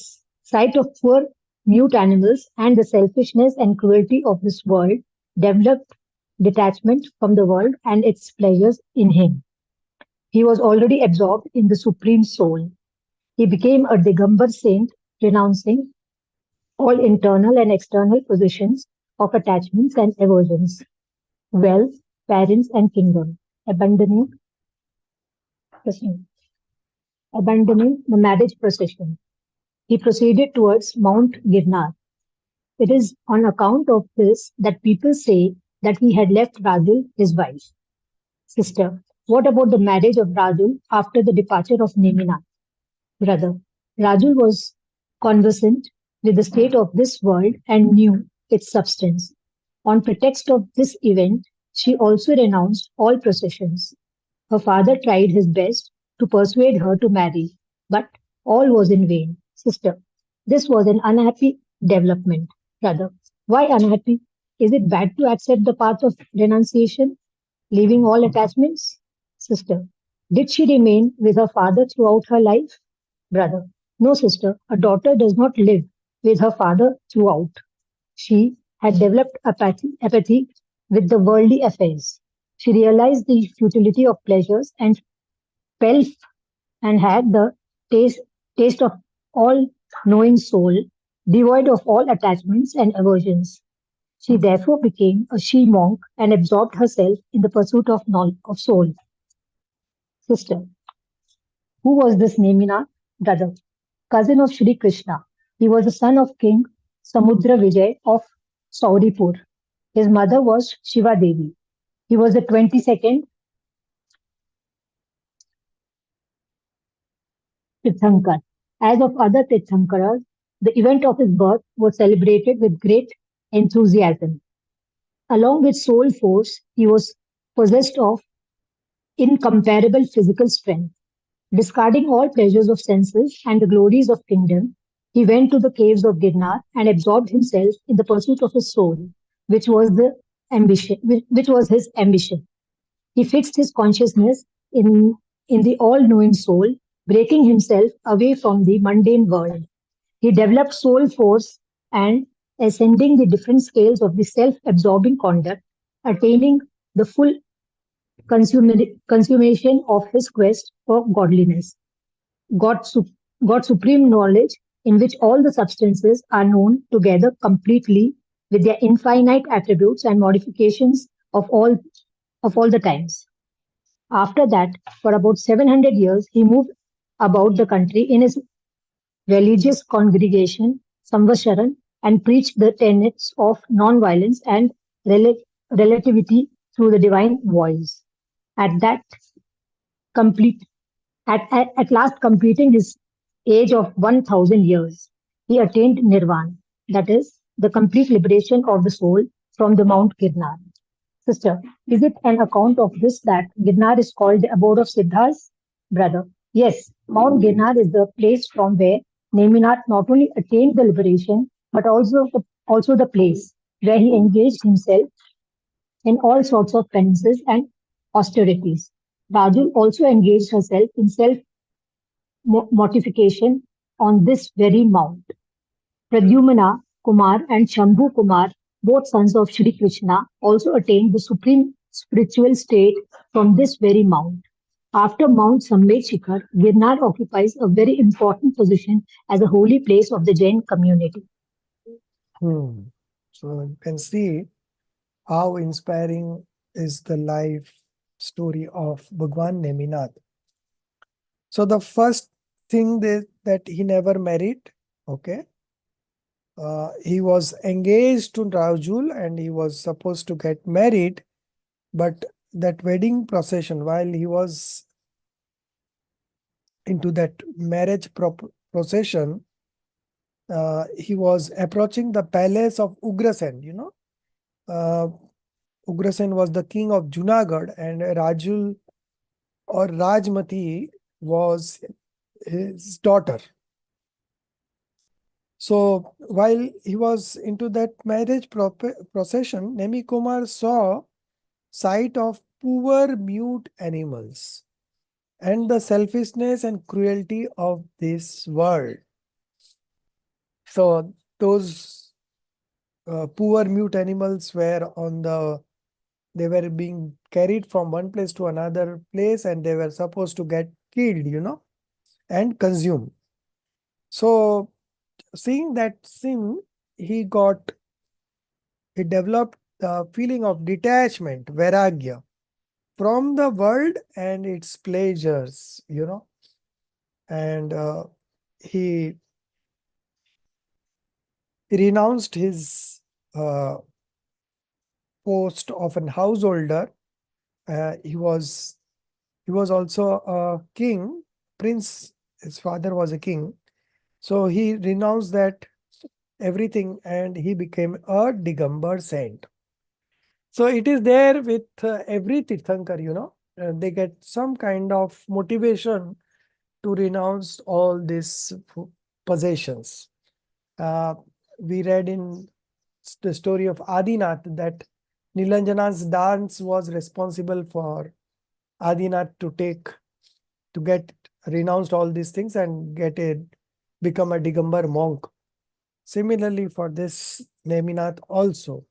sight of poor mute animals and the selfishness and cruelty of this world developed detachment from the world and its pleasures in him. He was already absorbed in the Supreme Soul. He became a Digambar saint, renouncing all internal and external positions of attachments and aversions, wealth, parents, and kingdom, abandoning the marriage procession. He proceeded towards Mount Girnar. It is on account of this that people say that he had left Rajul, his wife. Sister, what about the marriage of Rajul after the departure of Neminath? Brother, Rajul was conversant with the state of this world and knew its substance. On pretext of this event, she also renounced all possessions. Her father tried his best to persuade her to marry, but all was in vain. Sister, this was an unhappy development. Brother, why unhappy? Is it bad to accept the path of renunciation, leaving all attachments? Sister, did she remain with her father throughout her life? Brother, No, sister, a daughter does not live with her father throughout. She had developed apathy with the worldly affairs. She realized the futility of pleasures and fell and had the taste, taste of all knowing soul, devoid of all attachments and aversions. She therefore became a she monk and absorbed herself in the pursuit of knowledge of soul. Sister, who was this Nemina? Brother, cousin of Sri Krishna. He was the son of King Samudra Vijay of Sauripur. His mother was Shiva Devi. He was the 22nd Tirthankar. As of other Tirthankaras, the event of his birth was celebrated with great enthusiasm. Along with soul force, he was possessed of incomparable physical strength. Discarding all pleasures of senses and the glories of kingdom, he went to the caves of Girnar and absorbed himself in the pursuit of his soul, which was the ambition, which was his ambition. He fixed his consciousness in the all-knowing soul, breaking himself away from the mundane world. He developed soul force and ascending the different scales of the self-absorbing conduct, attaining the full consummation of his quest for godliness. God, God supreme knowledge in which all the substances are known together completely with their infinite attributes and modifications of all the times. After that, for about 700 years, he moved about the country in his religious congregation, Samvasaran, and preached the tenets of non-violence and relativity through the divine voice. At that complete at last completing his age of 1000 years, he attained nirvana, that is, the complete liberation of the soul from the Mount Girnar. Sister, is it an account of this that Girnar is called the abode of Siddhas? Brother, yes, Mount Girnar is the place from where Neminath not only attained the liberation, but also the place where he engaged himself in all sorts of penances and austerities. Rajul also engaged herself in self mortification on this very mount. Pradyumna Kumar and Shambhu Kumar, both sons of Shri Krishna, also attained the supreme spiritual state from this very mount. After Mount Samved Shikhar, Girnar occupies a very important position as a holy place of the Jain community. So you can see how inspiring is the life story of Bhagwan Neminath. So the first thing that he never married, okay. He was engaged to Rajul and he was supposed to get married, but that wedding procession, while he was into that marriage procession, he was approaching the palace of Ugrasen, Ugrasen was the king of Junagadh and Rajul or Rajmati was his daughter. So while he was into that marriage procession, Nemi Kumar saw sight of poor mute animals and the selfishness and cruelty of this world. So those poor mute animals they were being carried from one place to another place and they were supposed to get killed, and consumed. So seeing that scene, he developed the feeling of detachment, vairagya, from the world and its pleasures, and he renounced his post of an householder. He was also a king, prince. His father was a king. So he renounced that everything and he became a Digambar saint. So it is there with every Tirthankar, they get some kind of motivation to renounce all these possessions. We read in the story of Adinath that Nilanjana's dance was responsible for Adinath to get renounced all these things and get a become a Digambar monk. Similarly, for this Neminath also,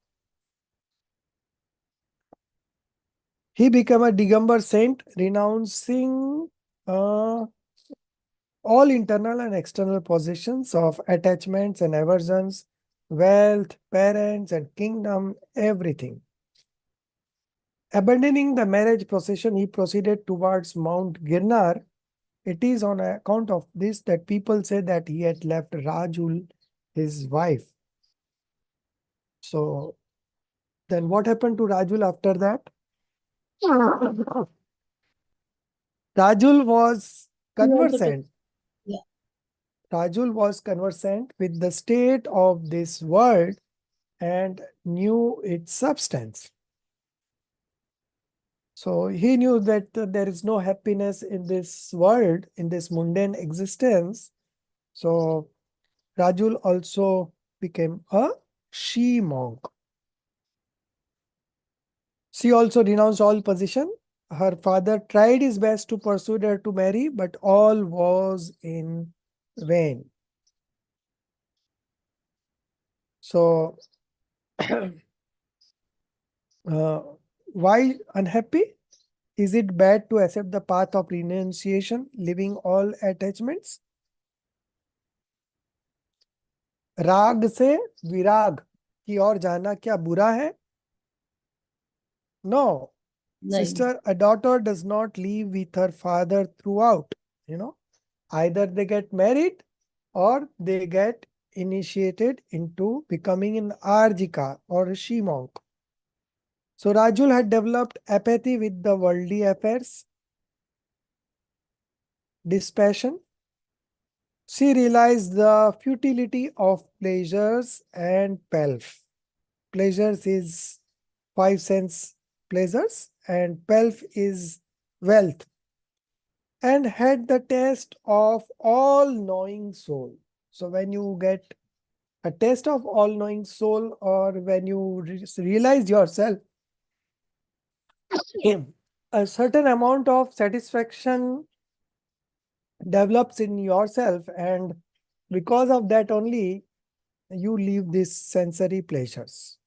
he became a Digambar saint, renouncing all internal and external possessions of attachments and aversions, wealth, parents and kingdom, everything. Abandoning the marriage procession, he proceeded towards Mount Girnar. It is on account of this that people say that he had left Rajul, his wife. So then what happened to Rajul after that? Rajul was He also took- conversant. Yeah. Rajul was conversant with the state of this world and knew its substance. So he knew that there is no happiness in this world, in this mundane existence. So Rajul also became a she monk. She also renounced all position. Her father tried his best to persuade her to marry, but all was in vain. So, why unhappy? Is it bad to accept the path of renunciation, leaving all attachments? राग से विराग की ओर जाना क्या बुरा है? No. Sister, a daughter does not live with her father throughout. Either they get married or they get initiated into becoming an Arjika or a she monk. So Rajul had developed apathy with the worldly affairs, dispassion. She realized the futility of pleasures and pelf. Pleasures is five sense pleasures and pelf is wealth, and had the taste of all-knowing soul. So when you get a taste of all-knowing soul, or when you realize yourself, a certain amount of satisfaction develops in yourself, and because of that only you leave these sensory pleasures.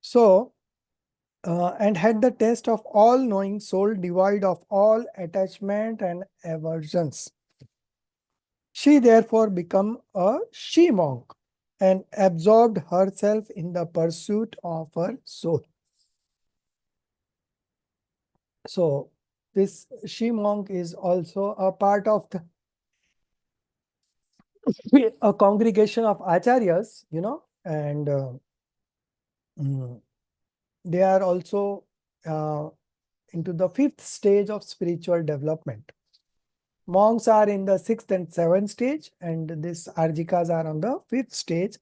So, and had the taste of all-knowing soul, devoid of all attachment and aversions. She therefore became a she monk and absorbed herself in the pursuit of her soul. So this she monk is also a part of a congregation of acharyas, and they are also into the fifth stage of spiritual development. Monks are in the sixth and seventh stage, and these arjikas are on the fifth stage,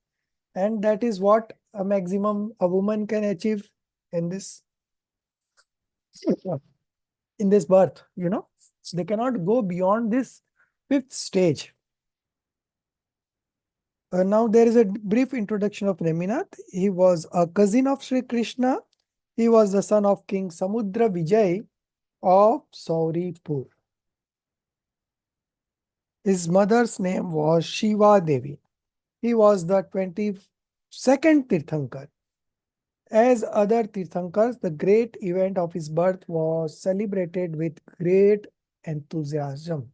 and that is what a maximum a woman can achieve in this birth. So they cannot go beyond this fifth stage. Now there is a brief introduction of Neminath. He was a cousin of Sri Krishna. He was the son of King Samudra Vijay of Sauripur. His mother's name was Shiva Devi. He was the 22nd Tirthankar. As other Tirthankars, the great event of his birth was celebrated with great enthusiasm.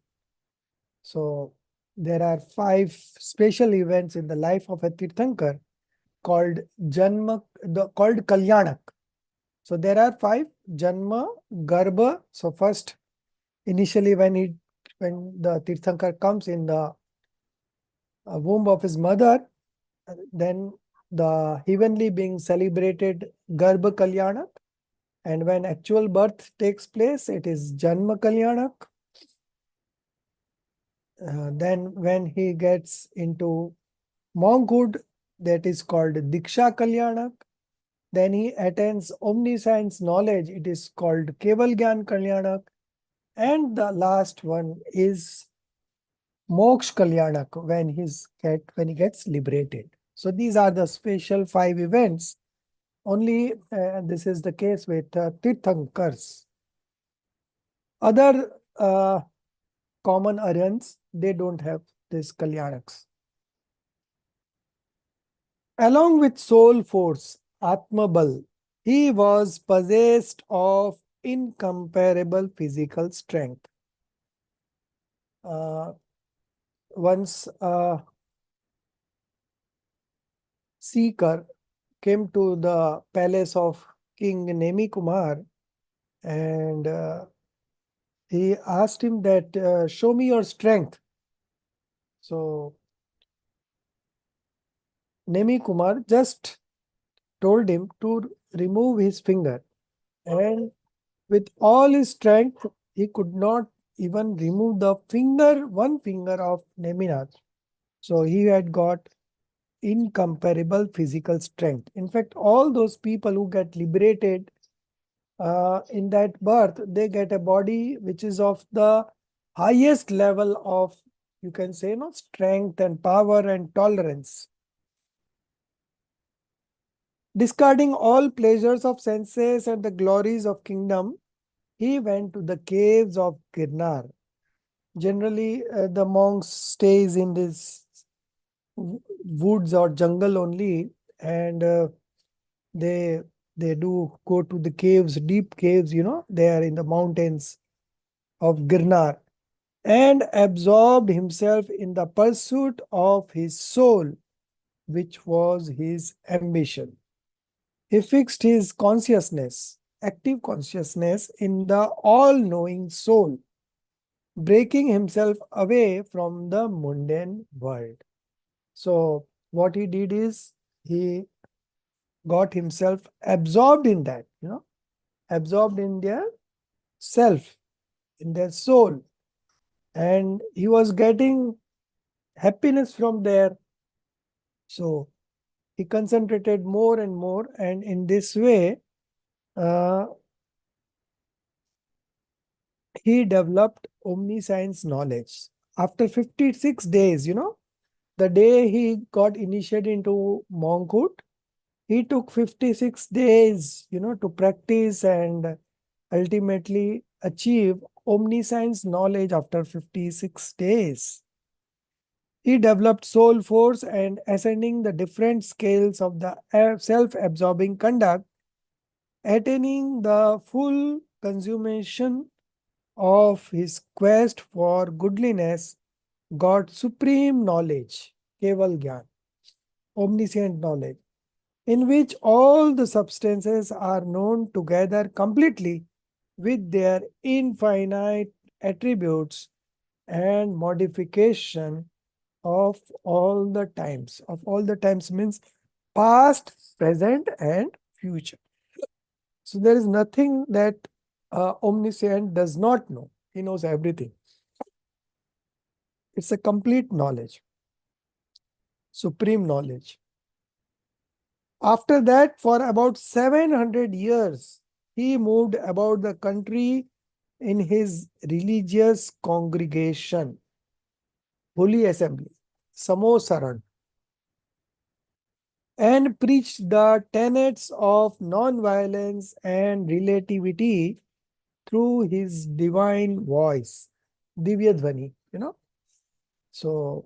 So there are 5 special events in the life of a Tirthankar called called Kalyanak. So there are 5: Janma, Garbha. So first, initially when the Tirthankar comes in the womb of his mother, then the heavenly being celebrated Garbha Kalyanak. And when actual birth takes place, it is Janma Kalyanak. Then when he gets into monkhood, that is called Diksha Kalyanak. Then he attains omniscience knowledge. It is called Keval Gyan Kalyanak. And the last one is Moksha Kalyanak, when he gets liberated. So these are the special 5 events. Only this is the case with Tirthankars. Other common Aryans, they don't have this Kalyanaks. Along with soul force, Atma Bal, he was possessed of incomparable physical strength. Once a seeker came to the palace of King Nemi Kumar, and he asked him that, show me your strength. So Nemi Kumar just told him to remove his finger, and with all his strength, he could not even remove the one finger of Neminath. So he had got incomparable physical strength. In fact, all those people who get liberated in that birth, they get a body which is of the highest level of, you can say, strength and power and tolerance. Discarding all pleasures of senses and the glories of kingdom, he went to the caves of Girnar. Generally, the monks stays in this woods or jungle only, and they do go to the caves, deep caves, they are in the mountains of Girnar, and absorbed himself in the pursuit of his soul, which was his ambition. He fixed his consciousness, active consciousness, in the all-knowing soul, breaking himself away from the mundane world. So what he did is he got himself absorbed in that, absorbed in their self, in their soul. And he was getting happiness from there. So he concentrated more and more, and in this way, he developed omniscience knowledge. After 56 days, the day he got initiated into monkhood, he took 56 days, to practice and ultimately achieve omniscience knowledge after 56 days. He developed soul force and ascending the different scales of the self-absorbing conduct, attaining the full consummation of his quest for goodliness, got supreme knowledge, Keval Gyan, omniscient knowledge, in which all the substances are known together completely with their infinite attributes and modification of all the times. Of all the times means past, present, and future. So there is nothing that omniscient does not know. He knows everything. It's a complete knowledge, supreme knowledge. After that, for about 700 years, he moved about the country in his religious congregation, Holy Assembly, Samosaran, and preached the tenets of non-violence and relativity through his divine voice, Divya Dhvani, So,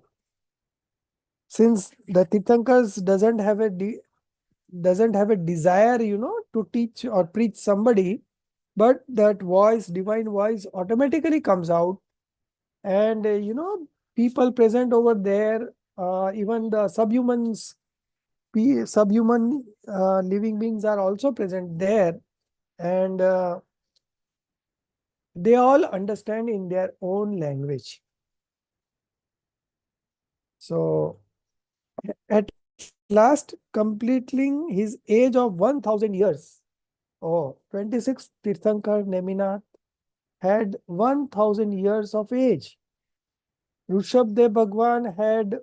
since the Tirthankars doesn't have a desire, to teach or preach somebody, but that voice, divine voice, automatically comes out, and people present over there, even the subhuman living beings are also present there, and they all understand in their own language. So at last, completing his age of 1000 years, 26th Tirthankar Neminath had 1000 years of age. Rishabdev Bhagwan had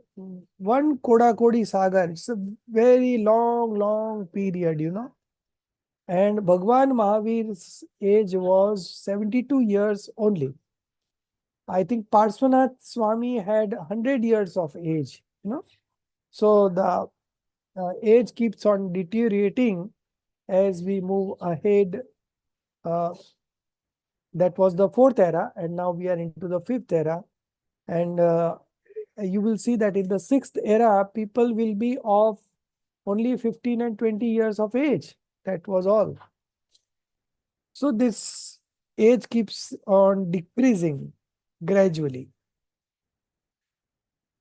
one Koda Kodi Sagar. It's a very long period, And Bhagwan Mahavir's age was 72 years only. I think Parswanath Swami had 100 years of age, So the age keeps on deteriorating as we move ahead That was the fourth era, and now we are into the fifth era. And you will see that in the sixth era, people will be of only 15 and 20 years of age. That was all. So this age keeps on decreasing gradually.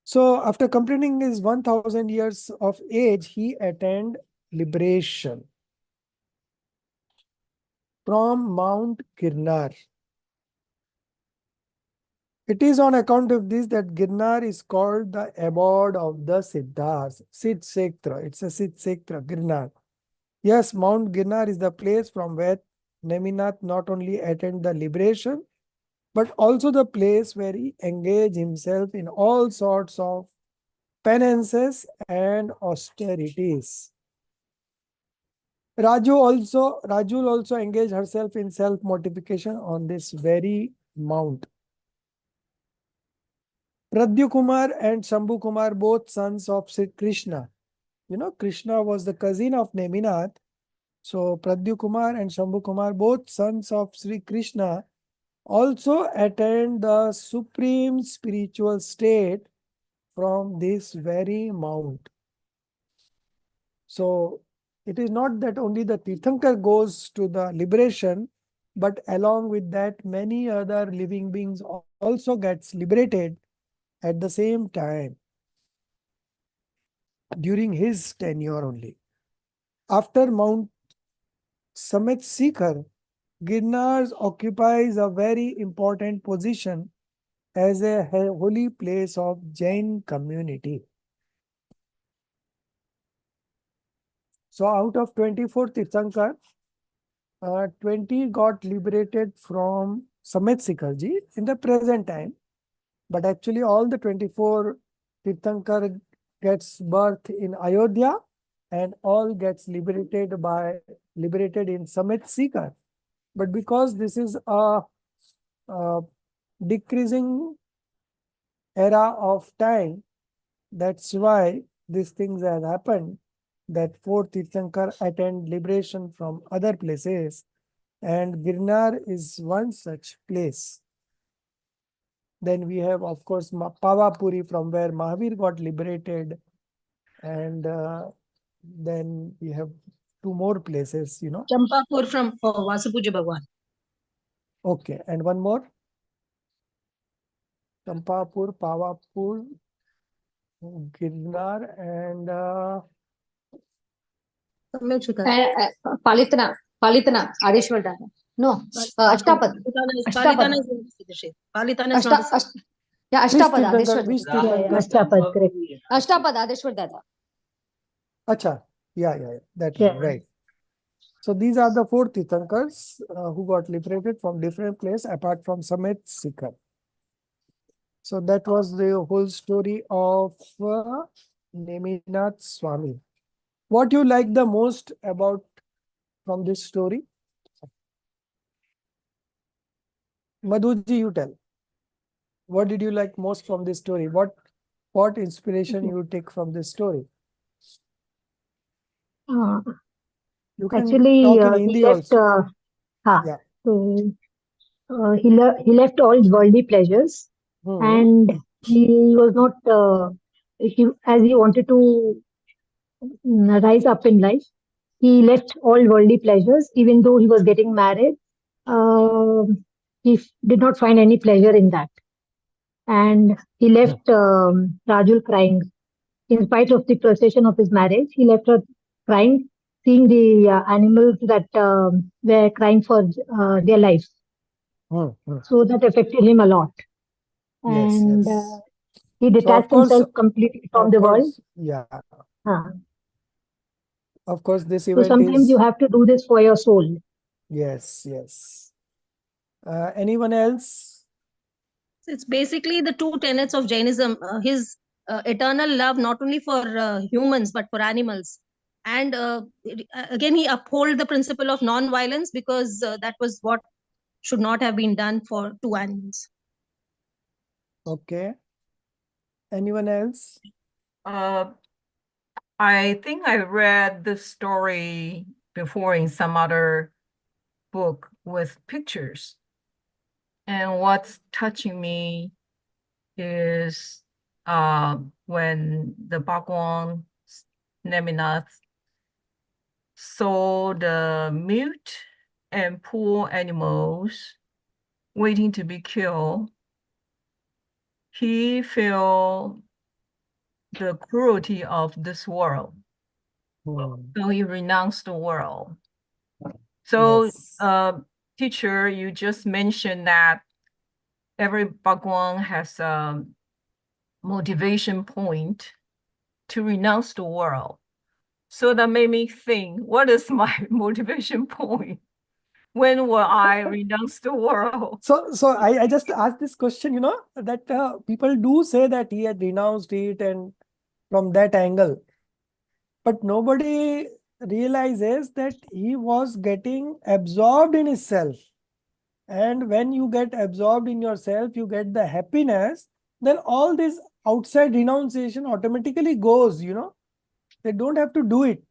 So after completing his 1000 years of age, he attained liberation from Mount Girnar. It is on account of this that Girnar is called the abode of the Siddhas. Siddh Kshetra. It's a Siddh Kshetra, Girnar. Yes, Mount Girnar is the place from where Neminath not only attained the liberation, but also the place where he engaged himself in all sorts of penances and austerities. Rajul also engaged herself in self-mortification on this very mount. Pradyu Kumar and Shambhu Kumar, both sons of Sri Krishna. You know, Krishna was the cousin of Neminath. So Pradyu Kumar and Shambhu Kumar, both sons of Sri Krishna, also attained the supreme spiritual state from this very mount. So it is not that only the Tirthankar goes to the liberation, but along with that, many other living beings also gets liberated at the same time during his tenure only. After Mount Samet Sikhar, Girnar occupies a very important position as a holy place of Jain community. So out of 24 Tirthankar, 20 got liberated from Samet Sikharji in the present time. But actually all the 24 Tirthankar gets birth in Ayodhya and all gets liberated in Samet Sikhar. But because this is a decreasing era of time, that's why these things have happened, that 4 Tirthankar attend liberation from other places, and Girnar is one such place. Then we have, of course, Pavapuri, from where Mahavir got liberated. And then we have 2 more places, you know. Champapur from Vasapuja Bhagwan. Okay, and one more. Champapur, Pavapur, Girnar, and Palitana, Adeshwar Dada. No, Ashtapad. Palitana is Palitana is not the same. Yeah, which Ashtapad, Tirthankar? Adeshwar Which Dada. Tirthankar? Ashtapad, correct. Ashtapad, Adeshwar Dada. Acha, yeah, that Yeah. one, right. So these are the 4 Tirthankars who got liberated from different places apart from Samet Sikhar. So that was the whole story of Neminath Swami. What you like the most about from this story? Madhuji, you tell. What did you like most from this story? What inspiration you take from this story? You can Actually, talk in he Hindi left. also. Yeah. So he left all worldly pleasures, and he was not. As he wanted to rise up in life, he left all worldly pleasures. Even though he was getting married, did not find any pleasure in that, and he left Rajul crying. In spite of the procession of his marriage, he left her crying, seeing the animals that were crying for their lives. So that affected him a lot. Yes, And yes. he So of detached course, himself completely from the world. yeah. Uh, Of course, this so event sometimes you is, have to do this for your soul. yes. Anyone else? It's basically the 2 tenets of Jainism, his eternal love, not only for humans, but for animals. And again, he uphold the principle of non-violence, because that was what should not have been done for 2 animals. Okay. Anyone else? I think I read this story before in some other book with pictures. And what's touching me is when the Bhagwan Neminath saw the mute and poor animals waiting to be killed, he felt the cruelty of this world. So he renounced the world. So, Yes. teacher, you just mentioned that every Bhagwan has a motivation point to renounce the world. So that made me think, what is my motivation point? When will I renounce the world? So I just asked this question, that people do say that he had renounced it and from that angle. But nobody realizes that he was getting absorbed in himself. And when you get absorbed in yourself, you get the happiness, then all this outside renunciation automatically goes, They don't have to do it.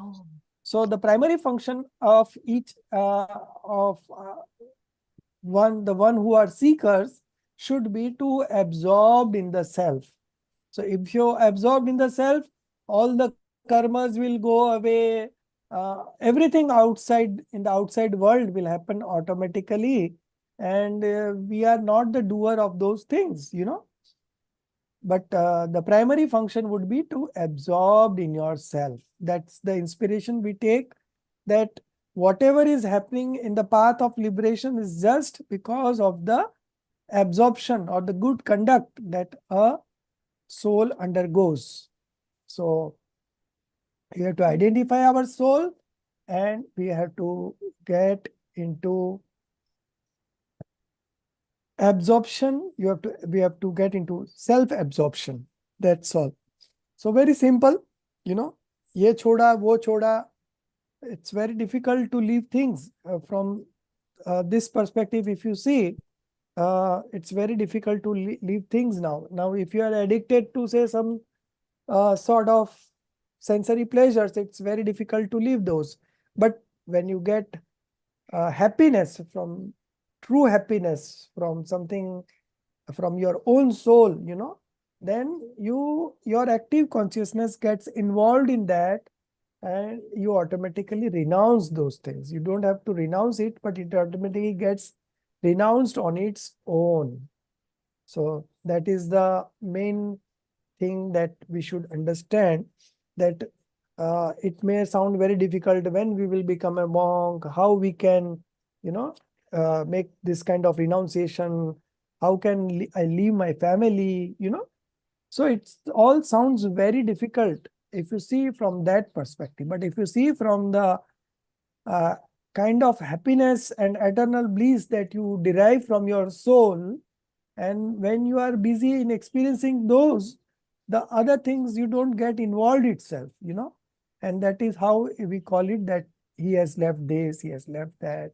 Oh. So the primary function of each of the one who are seekers should be to absorb in the self. So if you're absorbed in the self, all the karmas will go away. Everything outside in the outside world will happen automatically, and we are not the doer of those things, But the primary function would be to absorb in yourself. That's the inspiration we take, that whatever is happening in the path of liberation is just because of the absorption or the good conduct that a soul undergoes. So we have to identify our soul and we have to get into absorption. We have to get into self-absorption. That's all. So very simple, ye choda, wo choda. It's very difficult to leave things from this perspective. If you see, it's very difficult to leave things now. Now, if you are addicted to say some sort of sensory pleasures, it's very difficult to leave those. But when you get happiness from true happiness from something from your own soul, then your active consciousness gets involved in that and you automatically renounce those things. You don't have to renounce it, but it automatically gets renounced on its own. So that is the main thing that we should understand, that it may sound very difficult when we will become a monk, how we can, make this kind of renunciation, how can I leave my family, So it's all sounds very difficult if you see from that perspective. But if you see from the uh, kind of happiness and eternal bliss that you derive from your soul, and when you are busy in experiencing those, the other things you don't get involved itself, And that is how we call it that he has left this, he has left that.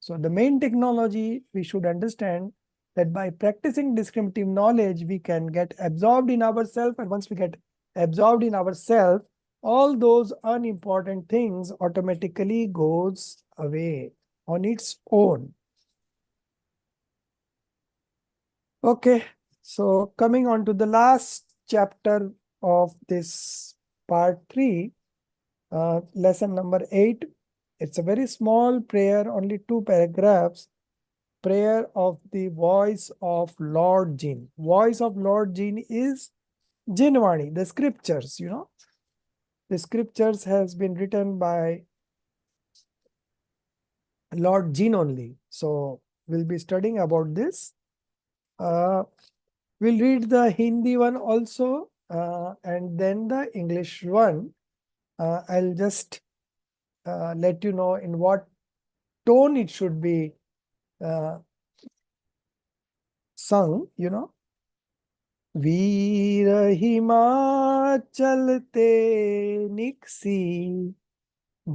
So the main technology we should understand that by practicing discriminative knowledge, we can get absorbed in ourselves. And once we get absorbed in ourselves, all those unimportant things automatically goes away on its own. Okay, so coming on to the last chapter of this part 3, lesson number 8. It's a very small prayer, only 2 paragraphs. Prayer of the voice of Lord Jin. Voice of Lord Jin is Jinvani, the scriptures, The scriptures has been written by Lord Jin only. So we'll be studying about this. We'll read the Hindi one also and then the English one. I'll just let you know in what tone it should be sung, वीर हिमाचल ते निकसी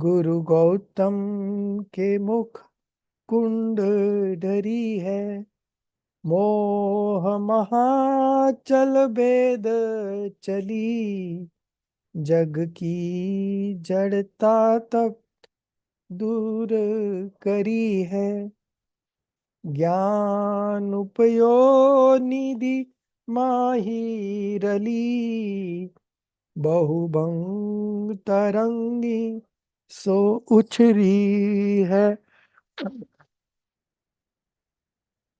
गुरु गौतम के मुख कुंड डरी है मोह महाचल वेद चली जग की जड़ता तब दूर करी है ज्ञान उपयोनिधि माहिरली बहुभंग तरंगी सो उछरी है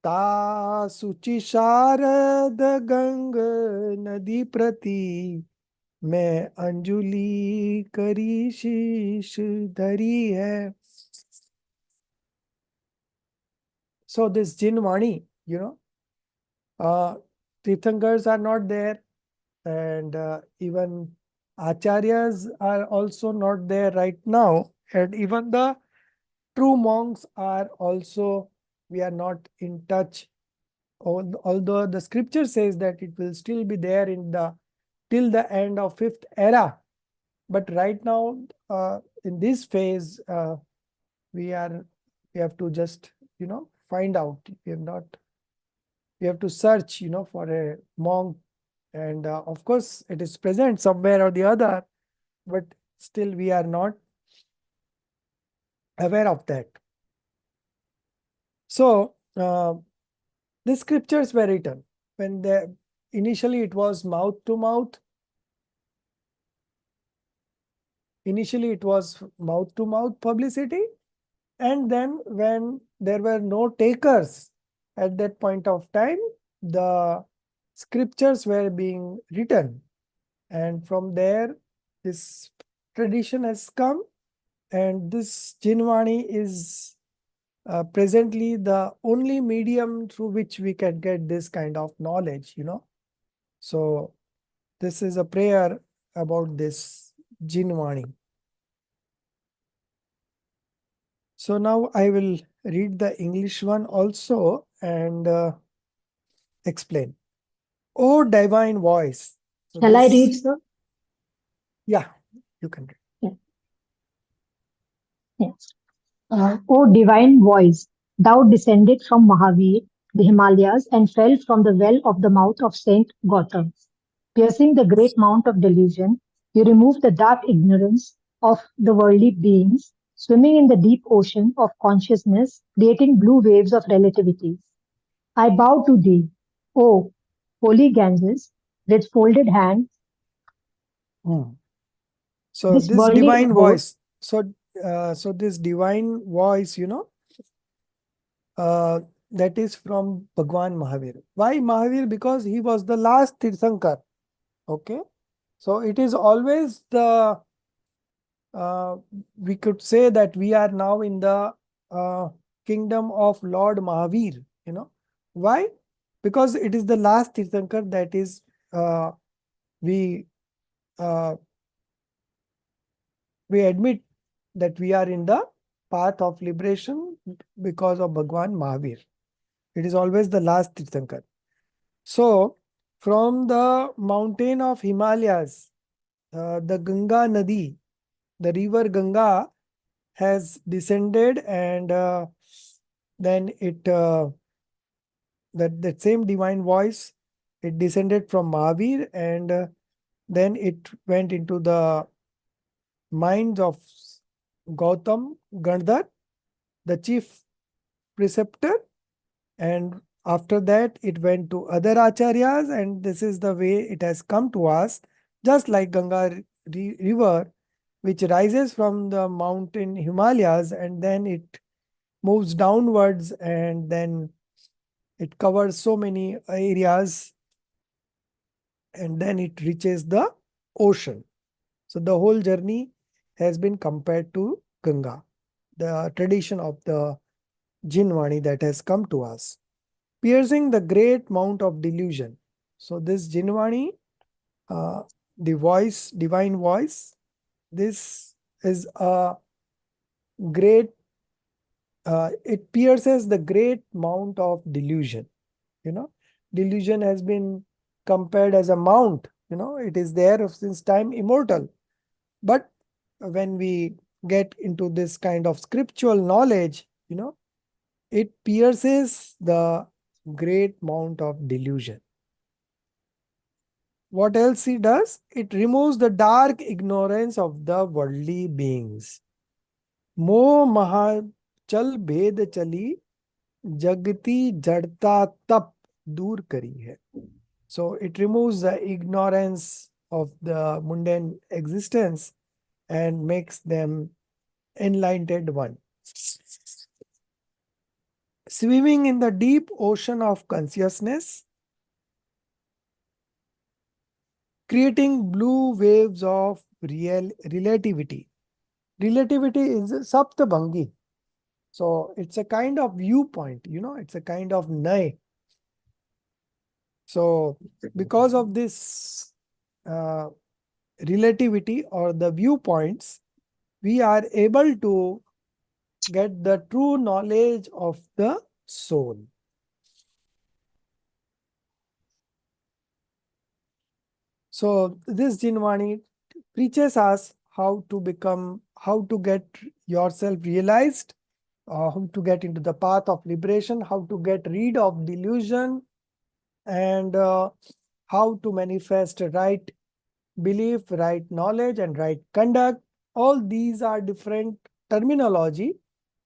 ता सुचि शारद गंग नदी प्रति मैं अंजुलि करी शीश धरी है. So this Jinvani, Tirthankars are not there, and even Acharyas are also not there right now, and even the true monks are also, we are not in touch. Although the scripture says that it will still be there till the end of 5th era, but right now in this phase we have to just find out. We have to search for a monk, and of course it is present somewhere or the other, but still we are not aware of that. So the scriptures were written when initially it was mouth to mouth. Initially it was mouth to mouth publicity, and then when there were no takers at that point of time, the scriptures were being written, and from there this tradition has come, and this Jinvani is presently the only medium through which we can get this kind of knowledge. So this is a prayer about this Jinvani. So now I will read the English one also and explain. Oh divine voice. So Shall I read, sir? Yeah, you can read. Yes. O divine voice, thou descended from Mahavir, the Himalayas, and fell from the well of the mouth of Saint Gautam. Piercing the great mount of delusion, you removed the dark ignorance of the worldly beings, swimming in the deep ocean of consciousness, creating blue waves of relativity. I bow to thee, O holy Ganges, with folded hands. So This this worldly divine abode, voice. So this divine voice, that is from Bhagwan Mahavir. Why Mahavir? Because he was the last Tirthankar. Okay. So it is always we could say that we are now in the kingdom of Lord Mahavir. Why? Because it is the last Tirthankar that is we uh, we admit that we are in the path of liberation because of Bhagwan Mahavir. It is always the last Tirthankar. So, from the mountain of Himalayas, the Ganga Nadi, the river Ganga has descended, and then that same divine voice, it descended from Mahavir, and then it went into the minds of Gautam Gandhar, the chief preceptor, and after that it went to other acharyas, and this is the way it has come to us, just like Ganga river, which rises from the mountain Himalayas, and then it moves downwards, and then it covers so many areas, and then it reaches the ocean. So the whole journey has been compared to Ganga, the tradition of the Jinvani that has come to us. Piercing the great mount of delusion. So this Jinvani, the voice, divine voice, this is a great, it pierces the great mount of delusion. Delusion has been compared as a mount, it is there since time immortal. But when we get into this kind of scriptural knowledge, it pierces the great mount of delusion. What else it does? It removes the dark ignorance of the worldly beings. Moh maha chal bhed chali Jagati jadta tap dur kari hai. So it removes the ignorance of the mundane existence and makes them enlightened one. Swimming in the deep ocean of consciousness, creating blue waves of real relativity. Relativity is saptabhangi. So it's a kind of viewpoint, it's a kind of nay. So because of this relativity or the viewpoints, we are able to get the true knowledge of the soul. So this Jinvani teaches us how to get yourself realized, how to get into the path of liberation, how to get rid of delusion, and how to manifest right belief, right knowledge, and right conduct. All these are different terminology,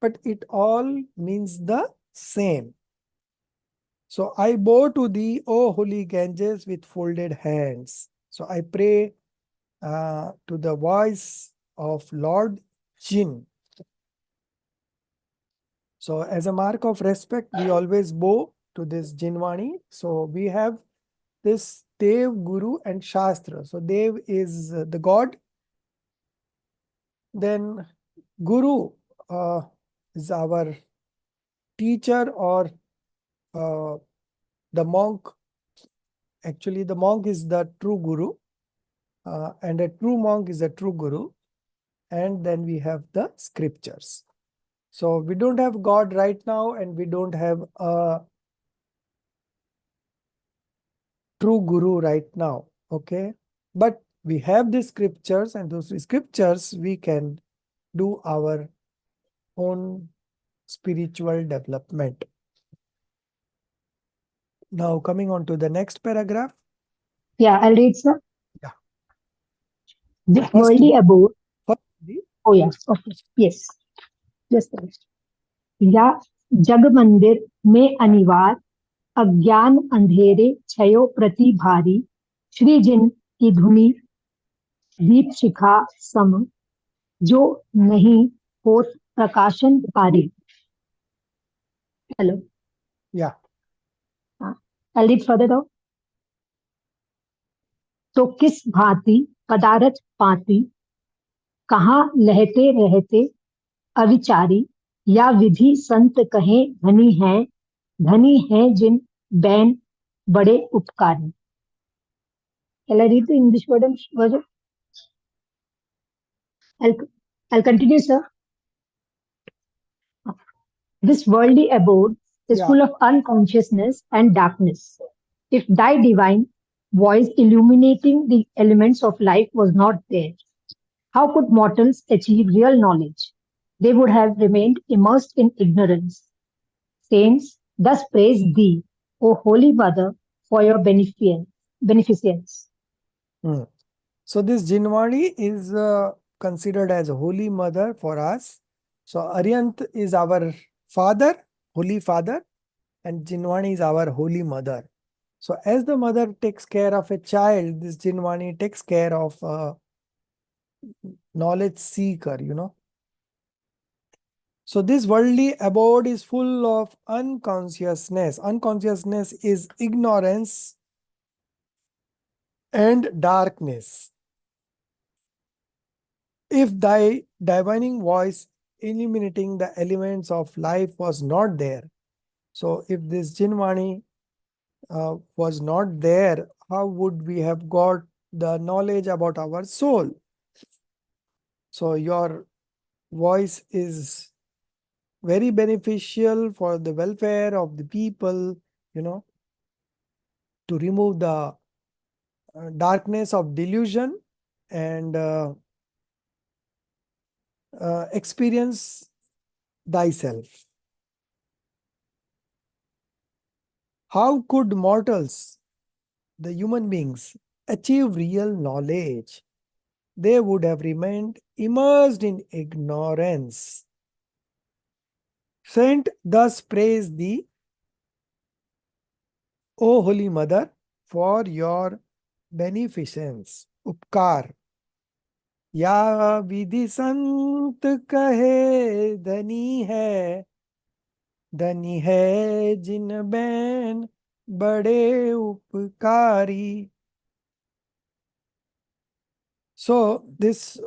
but it all means the same. So I bow to thee, O holy Ganges, with folded hands. So I pray to the voice of Lord Jin. So as a mark of respect, we always bow to this Jinvani. So we have this Dev, Guru, and Shastra. So Dev is the God. Then Guru is our teacher or the monk. Actually, the monk is the true Guru, and a true monk is a true Guru. And then we have the scriptures. So we don't have God right now, and we don't have a true Guru right now. Okay. But we have the scriptures, and those scriptures we can do our own spiritual development. Now coming on to the next paragraph. Yeah, I'll read, sir. Yeah. This First, worldly abode. first, Oh, yeah. Okay. Yes. Just a minute. या जग मंदिर में अनिवार्य अज्ञान अंधेरे छयो प्रति भारी श्री जिन की धुनी दीप शिखा सम जो नहीं हो प्रकाशन पारी. Hello. yeah. I'll read further down. तो किस भांति पदारथ पाती कहाँ लहते रहते अविचारी या विधि संत कहें धनी हैं जिन बैन बड़े उपकारी. Shall I read the English version? I'll continue, sir. This worldly abode is full of unconsciousness and darkness. If thy divine voice illuminating the elements of life was not there, how could mortals achieve real knowledge? They would have remained immersed in ignorance. Saints thus praise thee, O Holy Mother, for your beneficence. So this Jinvani is considered as a holy mother for us. So Aryant is our father, holy father, and Jinvani is our holy mother. So as the mother takes care of a child, this Jinvani takes care of a knowledge seeker, So this worldly abode is full of unconsciousness. Unconsciousness is ignorance and darkness. If thy divining voice illuminating the elements of life was not there, so if this Jinvani was not there, how would we have got the knowledge about our soul? So your voice is very beneficial for the welfare of the people, to remove the darkness of delusion and experience thyself. How could mortals, the human beings, achieve real knowledge? They would have remained immersed in ignorance. Saint thus praise thee, O Holy Mother, for your beneficence. Upkar. या विधि संत कहे धनी है जिन ban बड़े उपकारी. So this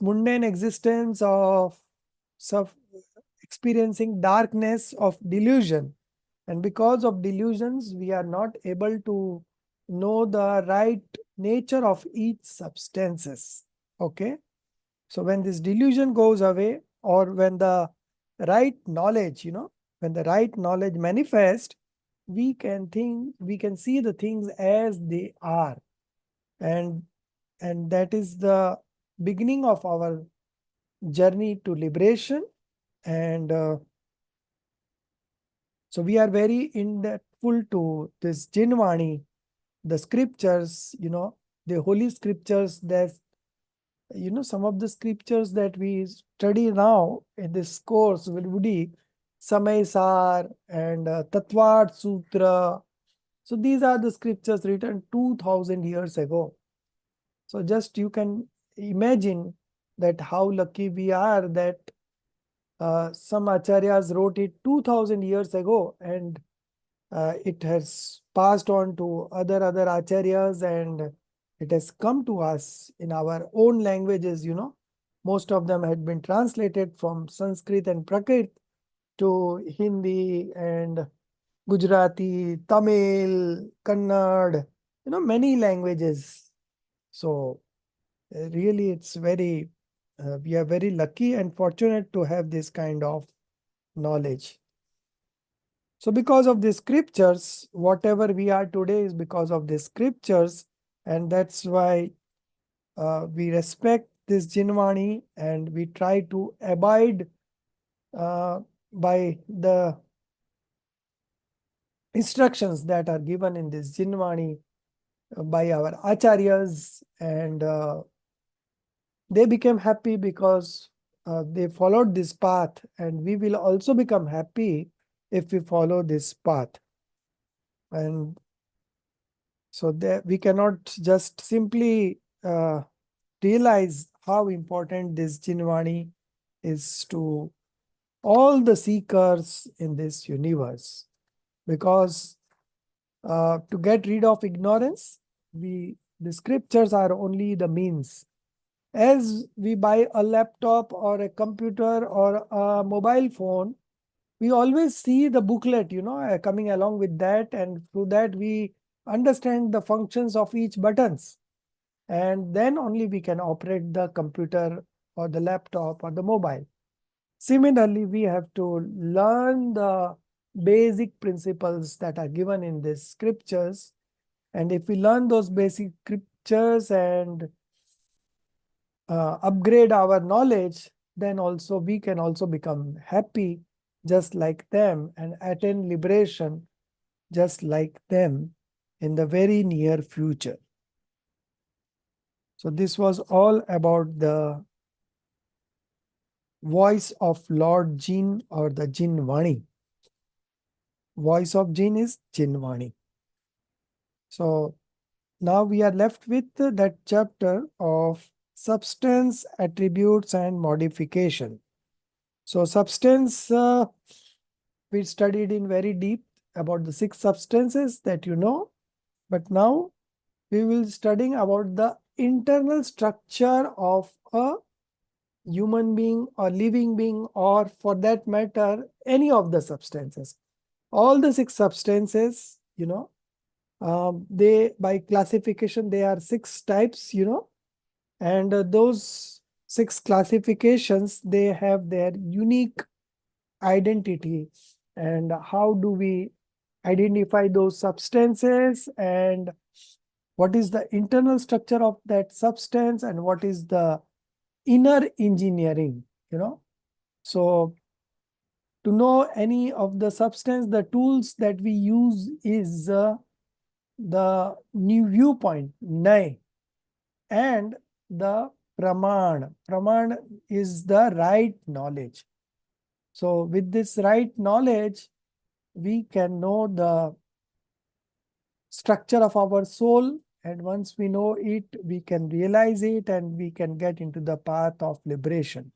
mundane existence of experiencing darkness of delusion, and because of delusions we are not able to know the right nature of each substances. Okay, so when this delusion goes away, or when the right knowledge, when the right knowledge manifests, we can see the things as they are, and that is the beginning of our journey to liberation. And so we are very indebtful to this Jinvani, the scriptures, the holy scriptures, that some of the scriptures that we study now in this course will be Samay Sar and Tatvat Sutra. So these are the scriptures written 2000 years ago. So just you can imagine that how lucky we are that some acharyas wrote it 2000 years ago, and it has passed on to other acharyas, and it has come to us in our own languages. Most of them had been translated from Sanskrit and Prakrit to Hindi and Gujarati, Tamil, Kannada, many languages. So really it's very we are very lucky and fortunate to have this kind of knowledge. So because of the scriptures, whatever we are today is because of the scriptures, and that's why we respect this Jinvani and we try to abide by the instructions that are given in this Jinvani by our acharyas, and they became happy because they followed this path, and we will also become happy if we follow this path. And so we cannot just simply realize how important this Jinvani is to all the seekers in this universe. Because to get rid of ignorance, the scriptures are only the means. As we buy a laptop or a computer or a mobile phone, we always see the booklet, coming along with that, and through that we understand the functions of each buttons. And then only we can operate the computer or the laptop or the mobile. Similarly, we have to learn the basic principles that are given in these scriptures. And if we learn those basic scriptures and upgrade our knowledge, then also we can also become happy just like them and attain liberation just like them in the very near future. So this was all about the voice of Lord Jin, or the Jinvani. Voice of Jin is Jinvani. So now we are left with that chapter of substance, attributes, and modification. So substance, we studied in very deep about the 6 substances that you know, but now we will studying about the internal structure of a human being or living being, or for that matter, any of the substances. All the 6 substances, they by classification, they are 6 types, and those 6 classifications, they have their unique identity. And how do we identify those substances, and what is the internal structure of that substance, and what is the inner engineering, So to know any of the substance, the tools that we use is the new viewpoint, Nay, and the Praman. Praman is the right knowledge. So with this right knowledge, we can know the structure of our soul, and once we know it, we can realize it and we can get into the path of liberation.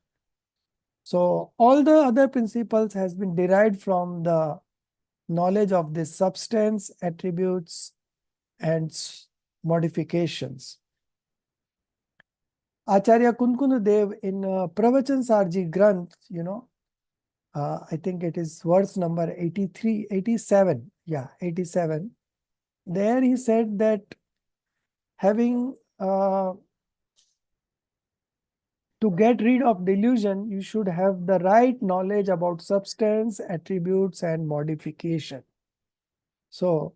So all the other principles has been derived from the knowledge of this substance, attributes, and modifications. Acharya Kunkunu Dev in Pravachan Sarji Granth, I think it is verse number 83, 87. Yeah, 87. There he said that having to get rid of delusion, you should have the right knowledge about substance, attributes, and modification. So,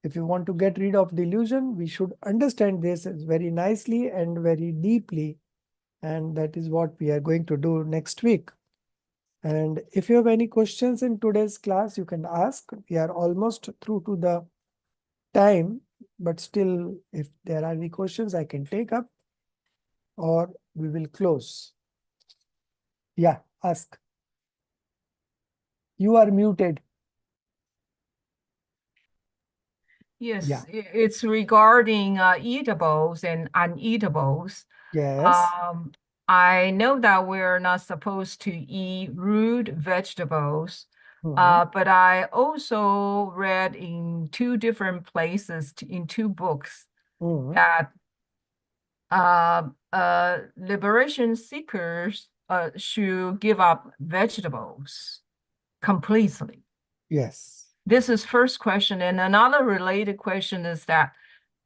if you want to get rid of delusion, we should understand this very nicely and very deeply. And that is what we are going to do next week. And if you have any questions in today's class, you can ask. We are almost through to the time, but still, if there are any questions, I can take up or we will close. Yeah, ask. You are muted. Yes, Yeah. it's regarding eatables and uneatables. Yes. I know that we're not supposed to eat root vegetables, but I also read in two different places, in two books, that liberation seekers should give up vegetables completely. Yes. This is first question. And another related question is that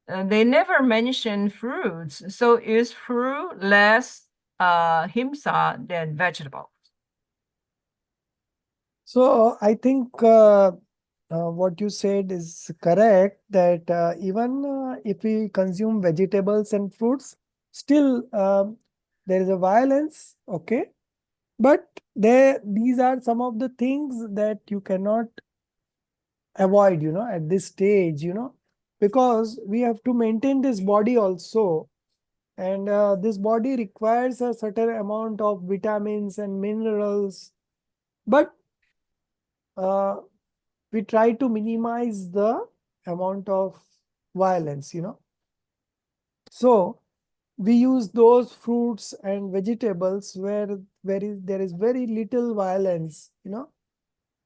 they never mention fruits. So is fruit less himsa than vegetables? So I think what you said is correct, that even if we consume vegetables and fruits, still there is a violence, okay? But these are some of the things that you cannot avoid, at this stage, because we have to maintain this body also. And this body requires a certain amount of vitamins and minerals. But we try to minimize the amount of violence, So we use those fruits and vegetables where there is very little violence,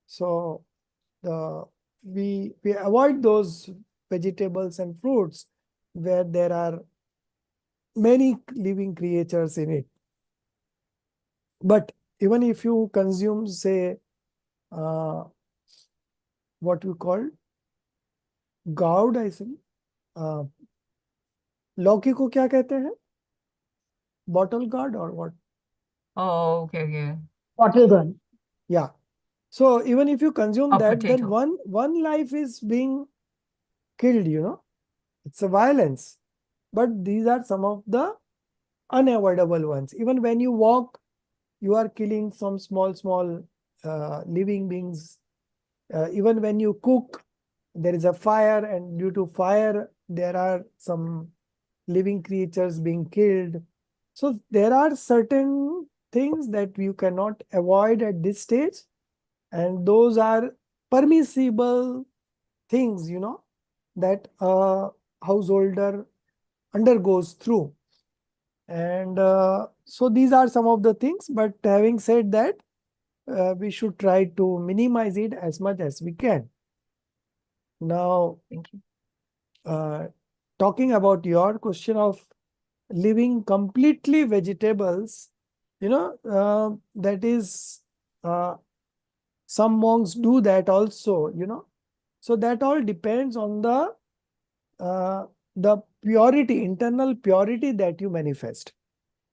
So we avoid those vegetables and fruits where there are many living creatures in it. But even if you consume, say, what we call gourd, I think, लौकी को क्या कहते हैं? Bottle gourd or what? Oh, okay. Bottle gun. Yeah. So even if you consume Or that, potato. then one life is being killed, It's a violence. But these are some of the unavoidable ones. Even when you walk, you are killing some small living beings. Even when you cook, there is a fire, and due to fire, there are some living creatures being killed. So there are certain things that you cannot avoid at this stage, and those are permissible things, that a householder undergoes through. And so these are some of the things, but having said that, we should try to minimize it as much as we can. Now, Thank you. Talking about your question of living completely vegetables, that is, some monks do that also, So that all depends on the purity, internal purity that you manifest.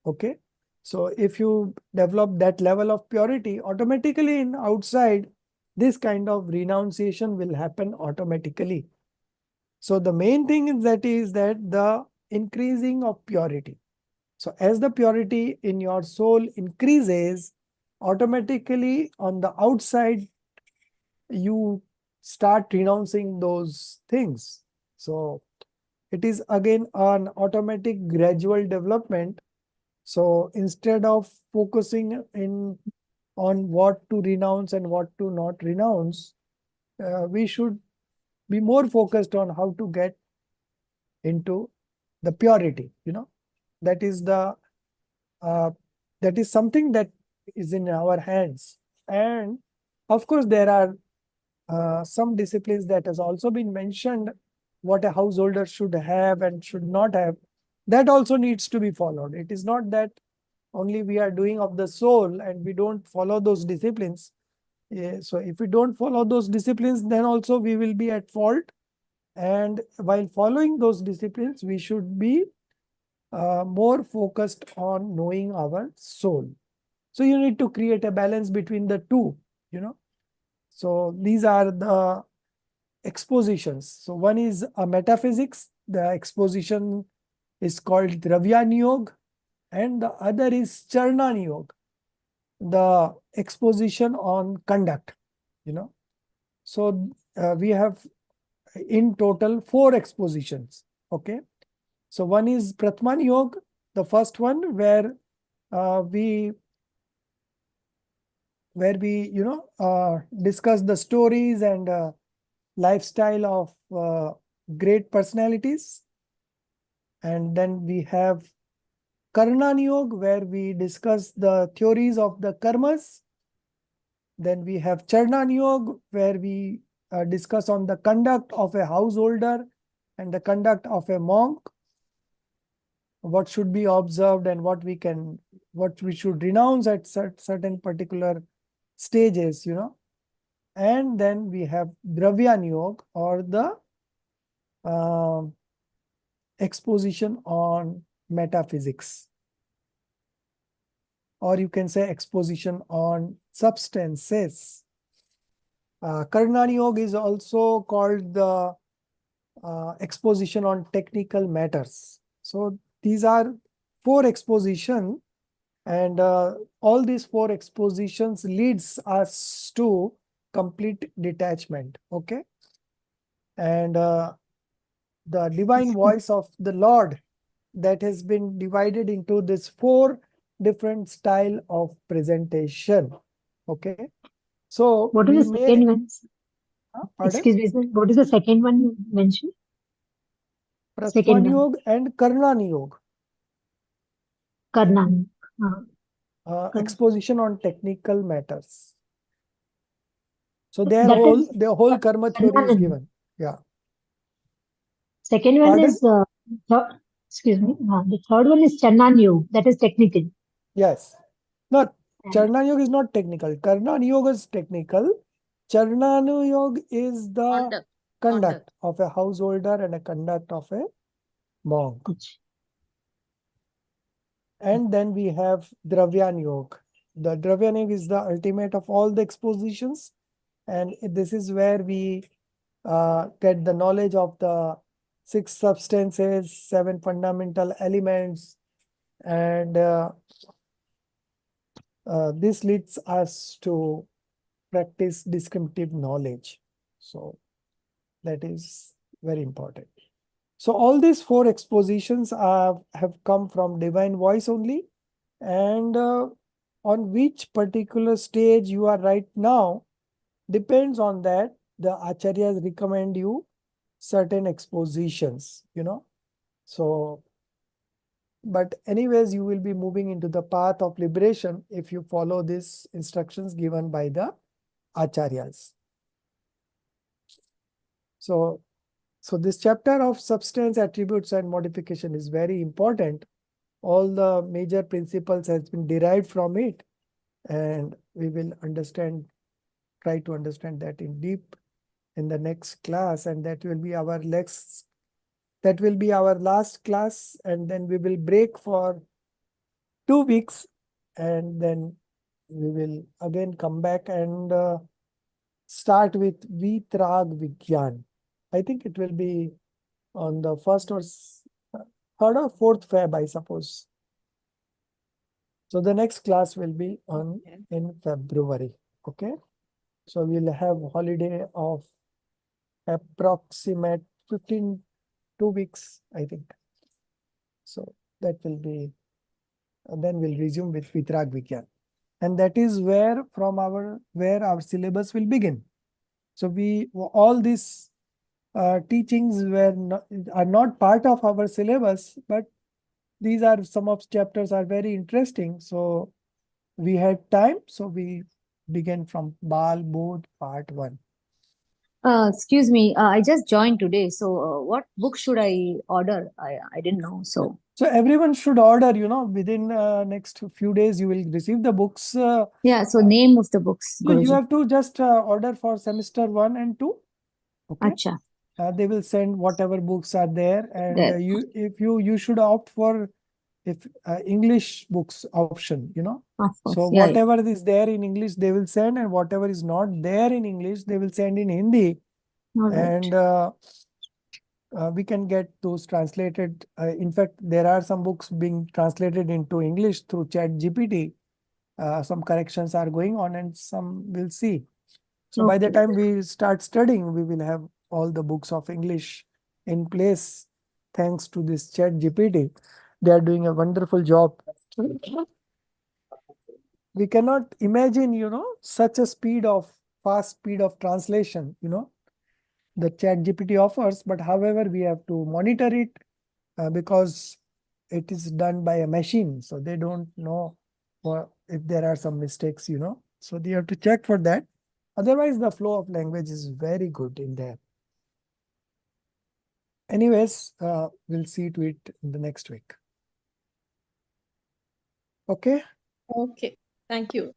Okay. So if you develop that level of purity, automatically in outside, this kind of renunciation will happen automatically. So the main thing is that the increasing of purity. So as the purity in your soul increases, automatically on the outside, you start renouncing those things. So it is again an automatic gradual development. So instead of focusing on what to renounce and what to not renounce, we should be more focused on how to get into the purity. That is the that is something that is in our hands. And of course, there are some disciplines that has also been mentioned, what a householder should have and should not have. That also needs to be followed. It is not that only we are doing of the soul and we don't follow those disciplines. So if we don't follow those disciplines, then also we will be at fault. And while following those disciplines, we should be more focused on knowing our soul. So you need to create a balance between the two. So these are the expositions. So one is a metaphysics. The exposition is called Dravyan Yog, and the other is Charnan Yog, the exposition on conduct. So we have in total 4 expositions. Okay. So one is Pratman Yog, the first one where we discuss the stories and lifestyle of great personalities. And then we have Karnan Yoga, where we discuss the theories of the karmas. Then we have Charnan Yoga, where we discuss on the conduct of a householder and the conduct of a monk, what should be observed and what we should renounce at certain particular stages. And then we have Dravyan Yoga, or the exposition on metaphysics, or you can say exposition on substances. Karnani Yoga is also called the exposition on technical matters. So these are 4 expositions, and all these 4 expositions leads us to complete detachment. Okay. And the divine voice of the Lord, that has been divided into this 4 different style of presentation. Okay. So What we is the may, second one? pardon? Excuse me, sir. What is the second one you mentioned? Second Pratman one. Yoga and Karnan Yoga. Karnan. Exposition on technical matters. So That is their whole karma theory is Channan. given. Yeah. Second one Pardon? is excuse me. The third one is Channan Yoga. That is technical. Yes. No, And Charnan Yoga is not technical. Karnan Yoga is technical. Charnanu Yoga is the conduct of a householder and a conduct of a monk. And then we have Dravyan Yoga. The Dravyan Yoga is the ultimate of all the expositions. And this is where we get the knowledge of the 6 substances, 7 fundamental elements. And this leads us to practice discriminative knowledge. So that is very important. So all these 4 expositions have come from divine voice only. And on which particular stage you are right now depends on that. The acharyas recommend you certain expositions. So, but anyways, you will be moving into the path of liberation if you follow these instructions given by the acharyas. So this chapter of substance, attributes, and modification is very important. All the major principles has been derived from it, and we will try to understand that in deep in the next class, and that will be our last class, and then we will break for 2 weeks, and then we will again come back and start with Vitrag Vigyan. I think it will be on the 1st or 3rd or 4th Feb, I suppose. So the next class will be in February. Okay. So we'll have holiday of approximate 2 weeks, I think. So that will be, and then we'll resume with Vitrag Vigyan. and that is where our syllabus will begin. So all these teachings are not part of our syllabus, but these are some of chapters are very interesting. So we had time, so we began from Bal Bodh part 1. Excuse me, I just joined today. So, what book should I order? I didn't know. So, So everyone should order, within next few days you will receive the books. yeah. So, name of the books, So you Guruji. have to just order for semester 1 and 2. Okay. Acha. They will send whatever books are there, and There. you should opt for English books option. Of course. So Yeah, yeah. whatever is there in English they will send, and whatever is not there in English they will send in Hindi, All right. and we can get those translated. In fact, there are some books being translated into English through ChatGPT. Some corrections are going on, and some we'll see. So by the Okay. time we start studying, we will have all the books of English in place, thanks to this ChatGPT. They are doing a wonderful job. We cannot imagine, such a fast speed of translation, the ChatGPT offers, but however, we have to monitor it because it is done by a machine. So they don't know if there are some mistakes, So they have to check for that. Otherwise, the flow of language is very good in there. Anyways, we'll see to it in the next week. Okay. Okay. Thank you.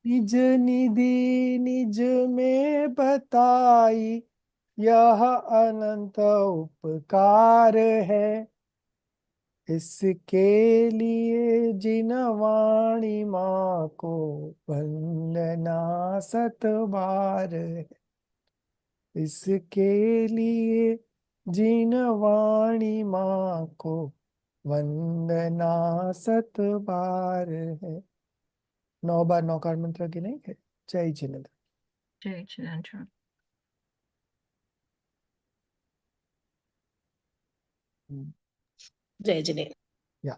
निज निधि निज में बताई, यह अनंत उपकार है। इसके लिए जिन वाणी माँ को वंदना सत बार है। इसके लिए जिन वाणी माँ को वंदना सत बार है। 9 बार नौकार मंत्र की नहीं है। जय Jinendra. Jay Chinandra. Jai Jane. Yeah.